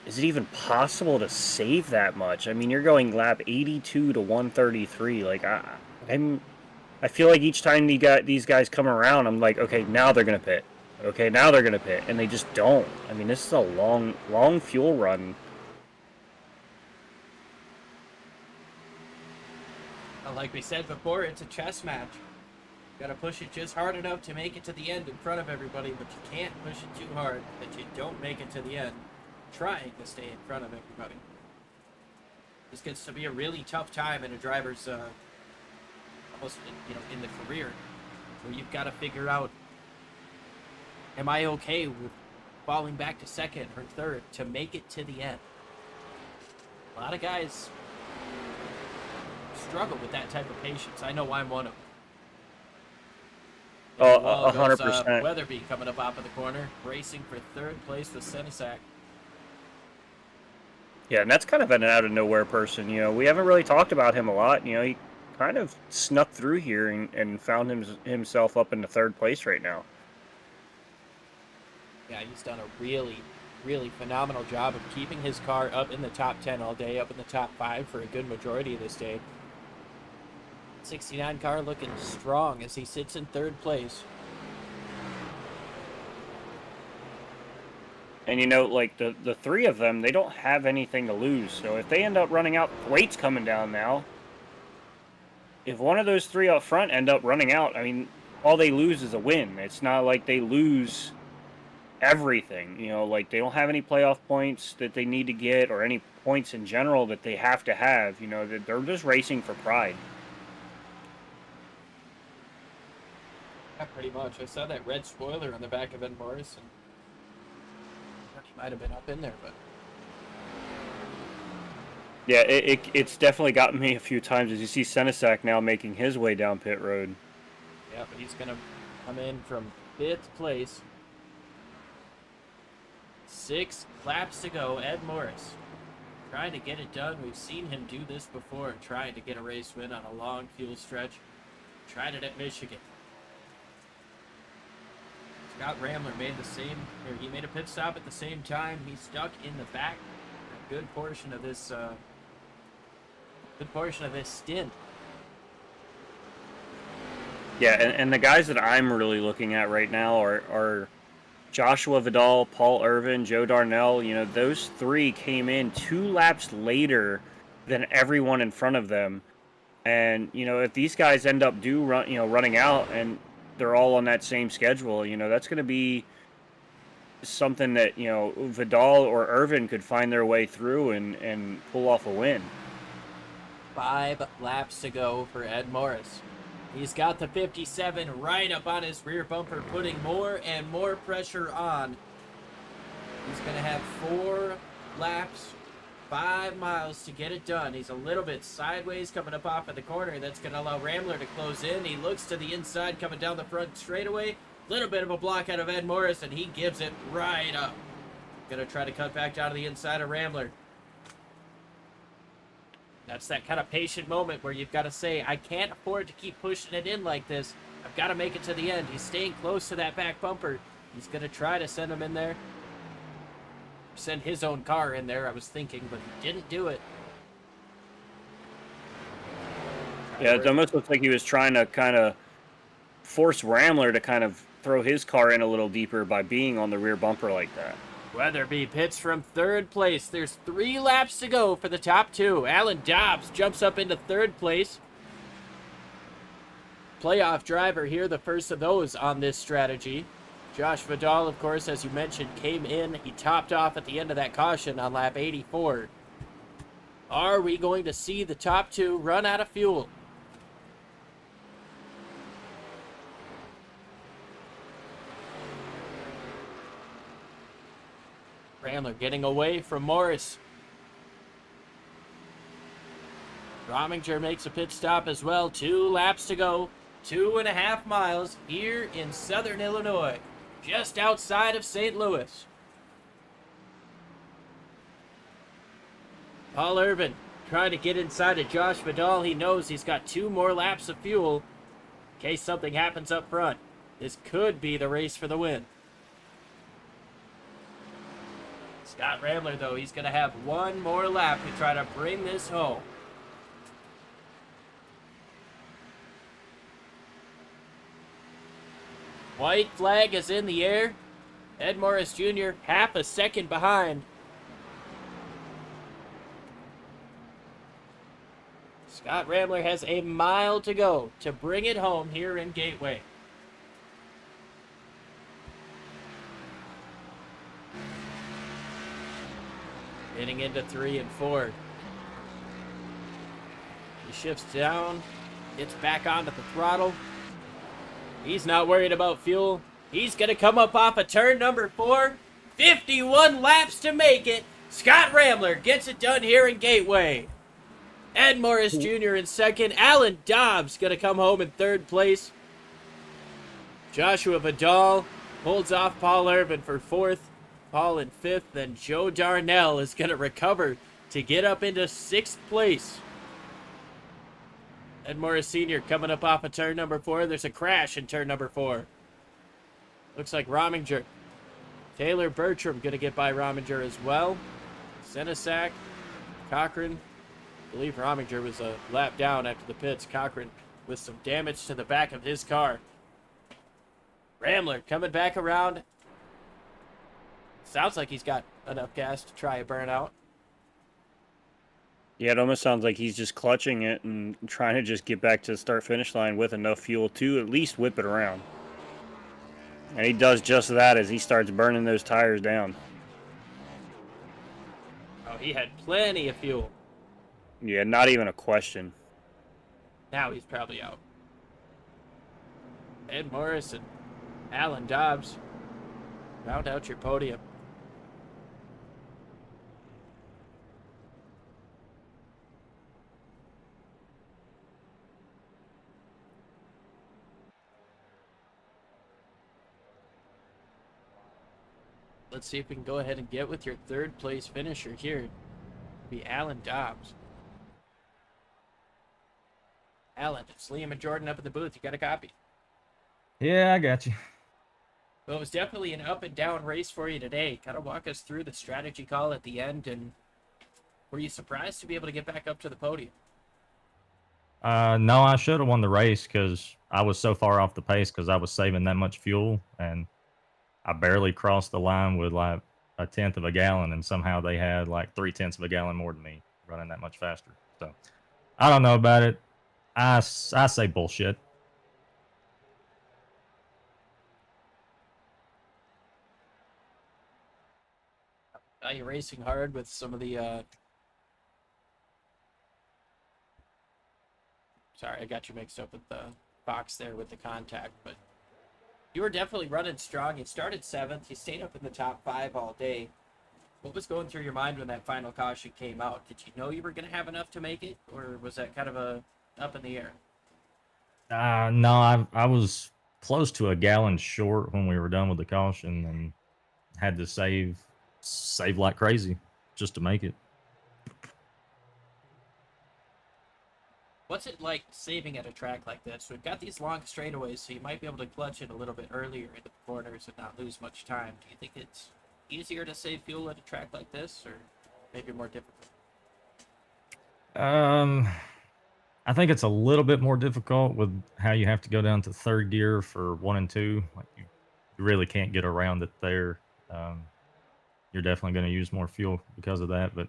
is it even possible to save that much? I mean, you're going lap 82 to 133. Like, I feel like each time these guys come around, I'm like, okay, now they're gonna pit. Okay, now they're gonna pit, and they just don't. I mean, this is a long fuel run. Like we said before, it's a chess match. You gotta push it just hard enough to make it to the end in front of everybody, but you can't push it too hard that you don't make it to the end, trying to stay in front of everybody. This gets to be a really tough time in a driver's almost, in the career, where you've got to figure out, am I okay with falling back to second or third to make it to the end? A lot of guys struggle with that type of patience. I know I'm one of them. Oh, 100%. Weatherby coming up off of the corner, racing for third place with Senesac. Yeah, and that's kind of an out of nowhere person. We haven't really talked about him a lot. He kind of snuck through here and found himself up in the third place right now. Yeah, he's done a really, really phenomenal job of keeping his car up in the top 10 all day, up in the top 5 for a good majority of this day. 69 car looking strong as he sits in third place. And like the three of them, they don't have anything to lose. So if they end up running out, Wait's coming down now. If one of those three up front end up running out, I mean, all they lose is a win. It's not like they lose everything. Like they don't have any playoff points that they need to get or any points in general that they have to have. They're just racing for pride. Yeah, pretty much. I saw that red spoiler on the back of Ed Morris, and he might have been up in there, but yeah, it's definitely gotten me a few times as you see Senesac now making his way down pit road. yeah, but he's gonna come in from 5th place. 6 laps to go. Ed Morris trying to get it done. We've seen him do this before, trying to get a race win on a long fuel stretch. Tried it at Michigan. Scott Rambler made he made a pit stop at the same time. He stuck in the back a good portion of this stint. Yeah, and the guys that I'm really looking at right now are Joshua Vidal, Paul Irvin, Joe Darnell. Those three came in 2 laps later than everyone in front of them. And, if these guys end up running out and they're all on that same schedule, that's going to be something that, Vidal or Irvin could find their way through and pull off a win. 5 laps to go for Ed Morris. He's got the 57 right up on his rear bumper, putting more and more pressure on. He's going to have 4 laps, 5 miles to get it done. He's a little bit sideways coming up off of the corner. That's going to allow Rambler to close in. He looks to the inside coming down the front straightaway. Little bit of a block out of Ed Morris, and he gives it right up. Going to try to cut back down to the inside of Rambler. That's that kind of patient moment where you've got to say, I can't afford to keep pushing it in like this. I've got to make it to the end. He's staying close to that back bumper. He's going to try to send him in there. Send his own car in there, I was thinking, but he didn't do it. Yeah, it almost looks like he was trying to kind of force Rambler to kind of throw his car in a little deeper by being on the rear bumper like that. Weatherby pits from 3rd place. There's 3 laps to go for the top 2. Alan Dobbs jumps up into 3rd place. Playoff driver here, the first of those on this strategy. Josh Vidal, of course, as you mentioned, came in. He topped off at the end of that caution on lap 84. Are we going to see the top 2 run out of fuel? Rambler getting away from Morris. Rominger makes a pit stop as well. 2 laps to go. 2.5 miles here in southern Illinois, just outside of St. Louis. Paul Irvin trying to get inside of Josh Vidal. He knows he's got 2 more laps of fuel in case something happens up front. This could be the race for the win. Scott Ramler, though, he's going to have 1 more lap to try to bring this home. White flag is in the air. Ed Morris Jr. half a second behind. Scott Ramler has a mile to go to bring it home here in Gateway. Getting into 3 and 4. He shifts down, gets back onto the throttle. He's not worried about fuel. He's going to come up off of turn number 4. 51 laps to make it. Scott Ramler gets it done here in Gateway. Ed Morris Jr. in second. Alan Dobbs going to come home in 3rd place. Joshua Vidal holds off Paul Irvin for 4th. Paul in 5th. Then Joe Darnell is going to recover to get up into 6th place. Ed Morris Sr. coming up off of turn number 4. There's a crash in turn number 4. Looks like Rominger. Taylor Bertram going to get by Rominger as well. Senesac, Cochran. I believe Rominger was a lap down after the pits. Cochran with some damage to the back of his car. Ramler coming back around. Sounds like he's got enough gas to try a burnout. Yeah, it almost sounds like he's just clutching it and trying to just get back to the start-finish line with enough fuel to at least whip it around. And he does just that as he starts burning those tires down. Oh, he had plenty of fuel. Yeah, not even a question. Now he's probably out. Ed Morris and Alan Dobbs round out your podium. Let's see if we can go ahead and get with your 3rd place finisher here. It'll be Alan Dobbs. Alan, it's Liam and Jordan up in the booth. You got a copy? Yeah, I got you. Well, it was definitely an up and down race for you today. Kind of walk us through the strategy call at the end, and were you surprised to be able to get back up to the podium? No, I should have won the race because I was so far off the pace because I was saving that much fuel, and I barely crossed the line with like 1/10 of a gallon, and somehow they had like 3/10 of a gallon more than me running that much faster. So I don't know about it. I say bullshit. Are you racing hard with some of the sorry, I got you mixed up with the box there with the contact, but you were definitely running strong. You started 7th. You stayed up in the top 5 all day. What was going through your mind when that final caution came out? Did you know you were going to have enough to make it, or was that kind of a up in the air? No, I was close to a gallon short when we were done with the caution and had to save like crazy just to make it. What's it like saving at a track like this? We've got these long straightaways, so you might be able to clutch it a little bit earlier in the corners and not lose much time. Do you think it's easier to save fuel at a track like this, or maybe more difficult? I think it's a little bit more difficult with how you have to go down to 3rd gear for 1 and 2. Like you really can't get around it there. You're definitely going to use more fuel because of that. But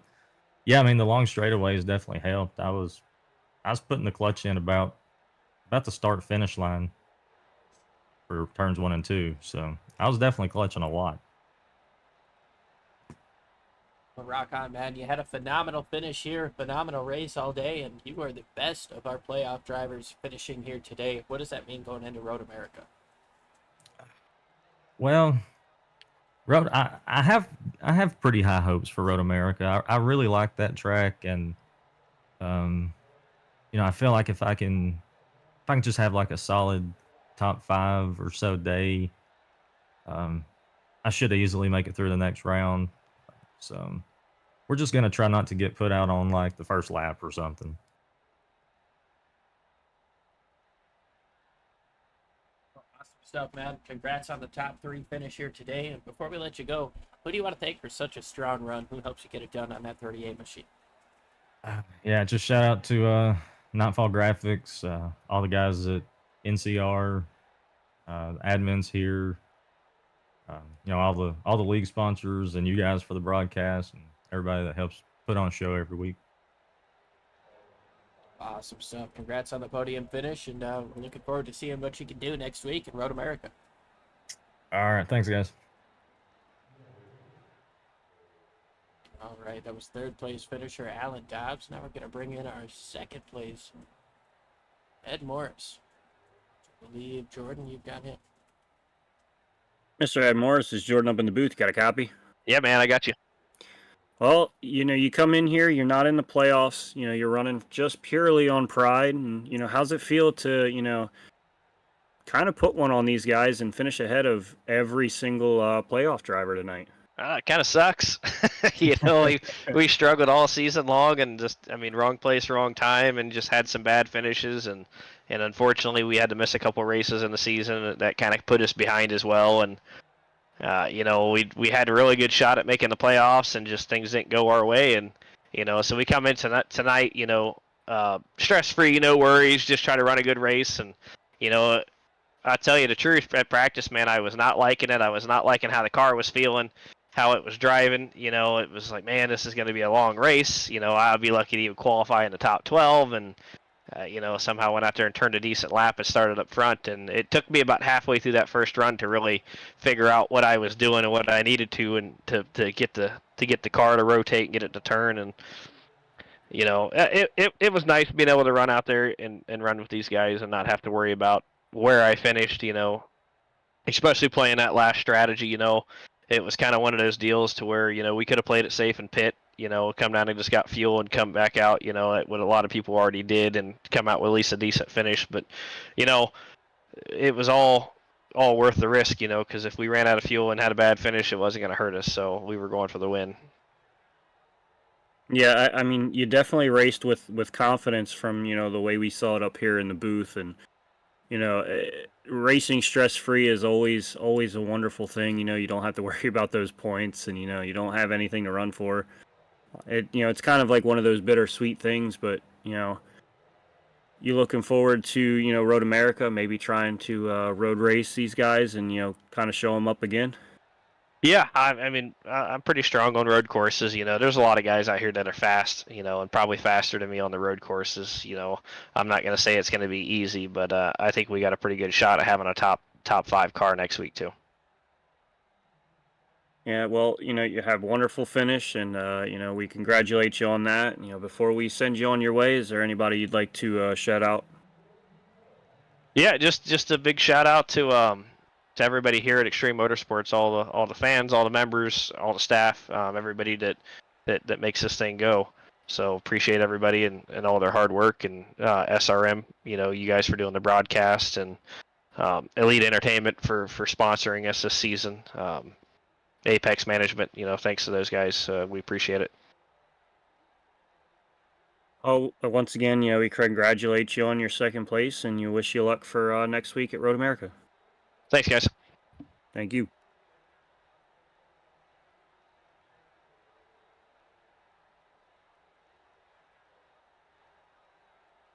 yeah, I mean, the long straightaways definitely helped. I was putting the clutch in about the start finish line for turns 1 and 2. So I was definitely clutching a lot. Well, rock on, man. You had a phenomenal finish here, phenomenal race all day, and you are the best of our playoff drivers finishing here today. What does that mean going into Road America? Well, I have pretty high hopes for Road America. I really like that track, and I feel like if I can I can just have like a solid top 5 or so day, I should easily make it through the next round. So we're just gonna try not to get put out on like the first lap or something. Awesome stuff, man. Congrats on the top 3 finish here today. And before we let you go, who do you want to thank for such a strong run? Who helps you get it done on that 38 machine? Yeah, just shout out to Nightfall Graphics, all the guys at NCR, admins here, all the league sponsors, and you guys for the broadcast, and everybody that helps put on a show every week. Awesome stuff. Congrats on the podium finish, and we're looking forward to seeing what you can do next week in Road America. All right, thanks, guys. All right, that was 3rd place finisher Alan Dobbs. Now we're going to bring in our 2nd place, Ed Morris. I believe, Jordan, you've got him. Mr. Ed Morris, is Jordan up in the booth? Got a copy? Yeah, man, I got you. Well, you come in here, you're not in the playoffs, you're running just purely on pride. And, how's it feel to, kind of put one on these guys and finish ahead of every single playoff driver tonight? It kind of sucks. We struggled all season long and wrong place, wrong time, and just had some bad finishes. And unfortunately, we had to miss a couple races in the season that kind of put us behind as well. And, we had a really good shot at making the playoffs, and just things didn't go our way. And, so we come in tonight, stress-free, no worries, just try to run a good race. And, I tell you the truth, at practice, man, I was not liking it. I was not liking how the car was feeling, how it was driving. It was like, man, this is going to be a long race. I'll be lucky to even qualify in the top 12. And, somehow went out there and turned a decent lap and started up front. And it took me about halfway through that first run to really figure out what I was doing and what I needed to, and to get the car to rotate and get it to turn. And, it was nice being able to run out there and run with these guys and not have to worry about where I finished, especially playing that last strategy. It was kind of one of those deals to where, we could have played it safe and pit, come down and just got fuel and come back out, what a lot of people already did, and come out with at least a decent finish. But, it was all worth the risk, because if we ran out of fuel and had a bad finish, it wasn't going to hurt us. So we were going for the win. Yeah, I mean, you definitely raced with confidence from, the way we saw it up here in the booth. And, racing stress-free is always a wonderful thing. You don't have to worry about those points, and, you don't have anything to run for. It's kind of like one of those bittersweet things, but, you looking forward to, Road America, maybe trying to road race these guys and, kind of show them up again? Yeah, I'm pretty strong on road courses. There's a lot of guys out here that are fast, and probably faster than me on the road courses. I'm not going to say it's going to be easy, but I think we got a pretty good shot at having a top 5 car next week too. Yeah, well, you have wonderful finish, and we congratulate you on that. Before we send you on your way, is there anybody you'd like to shout out? Yeah, just a big shout out to everybody here at Extreme Motorsports, all the fans, all the members, all the staff, everybody that makes this thing go. So appreciate everybody and all their hard work, and SRM, you guys for doing the broadcast, and Elite Entertainment for sponsoring us this season. Apex Management, thanks to those guys. We appreciate it. Oh, once again, we congratulate you on your 2nd place, and you wish you luck for next week at Road America. Thanks, guys. Thank you.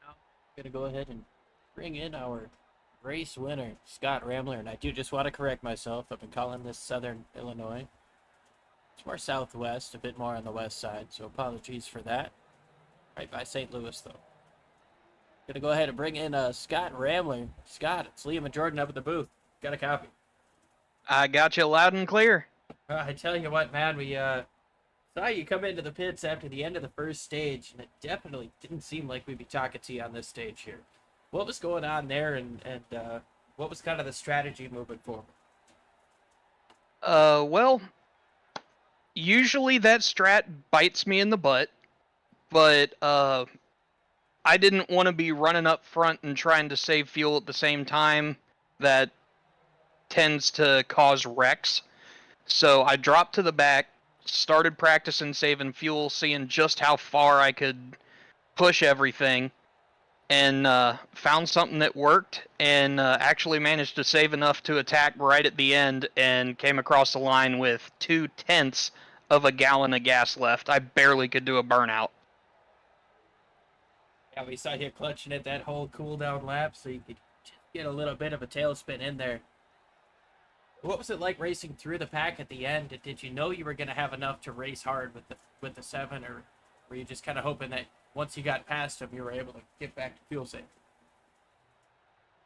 Now, I'm going to go ahead and bring in our race winner, Scott Ramler. And I do just want to correct myself. I've been calling this Southern Illinois. It's more southwest, a bit more on the west side, so apologies for that. Right by St. Louis, though. Gonna go ahead and bring in Scott Ramler. Scott, it's Liam and Jordan up at the booth. Got a copy. I got you loud and clear. I tell you what, man, we saw you come into the pits after the end of the first stage, and it definitely didn't seem like we'd be talking to you on this stage here. What was going on there, and what was kind of the strategy moving forward? Well, usually that strat bites me in the butt, but I didn't want to be running up front and trying to save fuel at the same time. That tends to cause wrecks. So I dropped to the back, started practicing saving fuel, seeing just how far I could push everything, and found something that worked, and actually managed to save enough to attack right at the end, and came across the line with 0.2 of a gallon of gas left. I barely could do a burnout. Yeah, we saw you clutching it that whole cool down lap, so you could just get a little bit of a tailspin in there. What was it like racing through the pack at the end? Did you know you were going to have enough to race hard with the 7, or were you just kind of hoping that once you got past them, you were able to get back to fuel safe?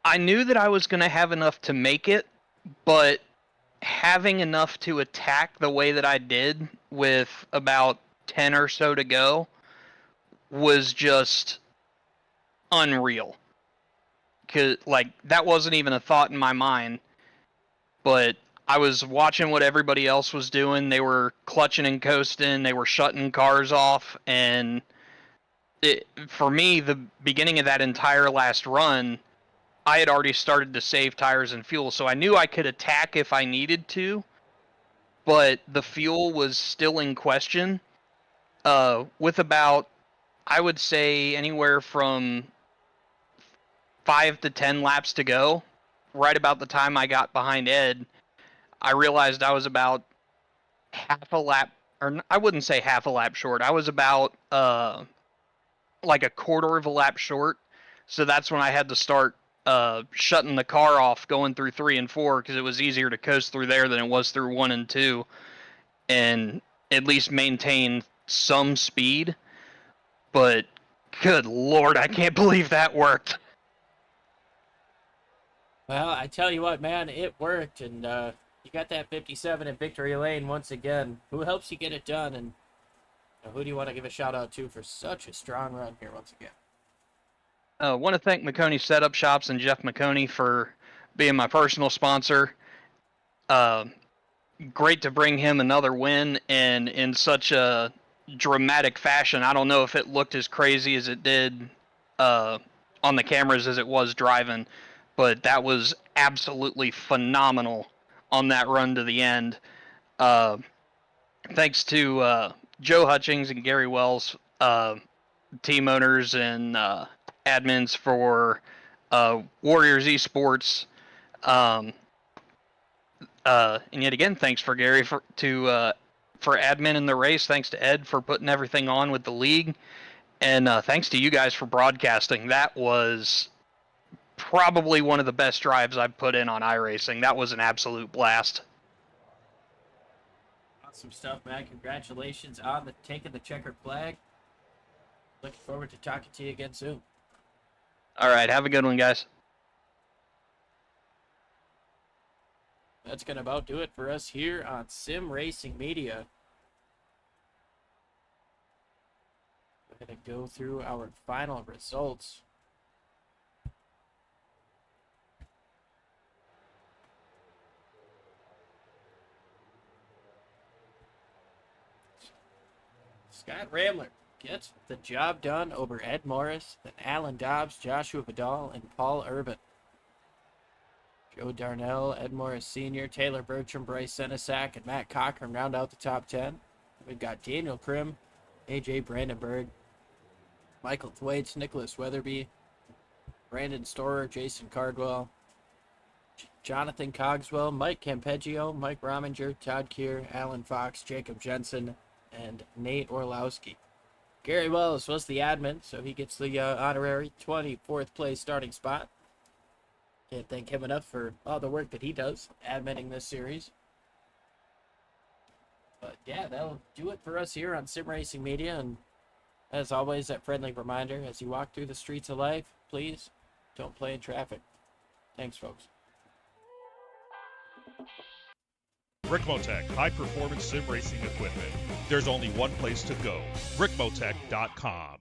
I knew that I was going to have enough to make it, but having enough to attack the way that I did with about 10 or so to go was just unreal. 'Cause, like, that wasn't even a thought in my mind, but I was watching what everybody else was doing. They were clutching and coasting, they were shutting cars off, and for me, the beginning of that entire last run, I had already started to save tires and fuel, so I knew I could attack if I needed to, but the fuel was still in question. With about, I would say, anywhere from 5 to 10 laps to go, right about the time I got behind Ed, I realized I was about half a lap, or I wouldn't say half a lap short. I was about like a quarter of a lap short. So that's when I had to start shutting the car off going through 3 and 4, because it was easier to coast through there than it was through 1 and 2, and at least maintain some speed. But good Lord, I can't believe that worked. Well, I tell you what, man, it worked, and you got that 57 in victory lane once again. Who helps you get it done, and who do you want to give a shout out to for such a strong run here once again? I want to thank McConey Setup Shops and Jeff McConey for being my personal sponsor. Great to bring him another win, and in such a dramatic fashion. I don't know if it looked as crazy as it did on the cameras as it was driving, but that was absolutely phenomenal on that run to the end. Thanks to Joe Hutchings and Gary Wells, team owners and admins for Warriors Esports. And yet again, thanks for Gary for admin in the race. Thanks to Ed for putting everything on with the league. And thanks to you guys for broadcasting. That was probably one of the best drives I've put in on iRacing. That was an absolute blast. Awesome stuff, man. Congratulations on the taking the checkered flag. Looking forward to talking to you again soon. All right, have a good one, guys. That's going to about do it for us here on Sim Racing Media. We're going to go through our final results. Scott Ramler gets the job done over Ed Morris, then Alan Dobbs, Joshua Vidal, and Paul Urban. Joe Darnell, Ed Morris Sr., Taylor Bertram, Bryce Senesac, and Matt Cochran round out the top 10. We've got Daniel Krim, AJ Brandenburg, Michael Thwaites, Nicholas Weatherby, Brandon Storer, Jason Cardwell, Jonathan Cogswell, Mike Campeggio, Mike Rominger, Todd Keir, Alan Fox, Jacob Jensen, and Nate Orlowski. Gary Wells was the admin, so he gets the honorary 24th place starting spot. Can't thank him enough for all the work that he does adminning this series. But yeah, that'll do it for us here on Sim Racing Media. And as always, that friendly reminder, as you walk through the streets of life, please don't play in traffic. Thanks, folks. Rickmotech, high-performance sim racing equipment. There's only one place to go, rickmotech.com.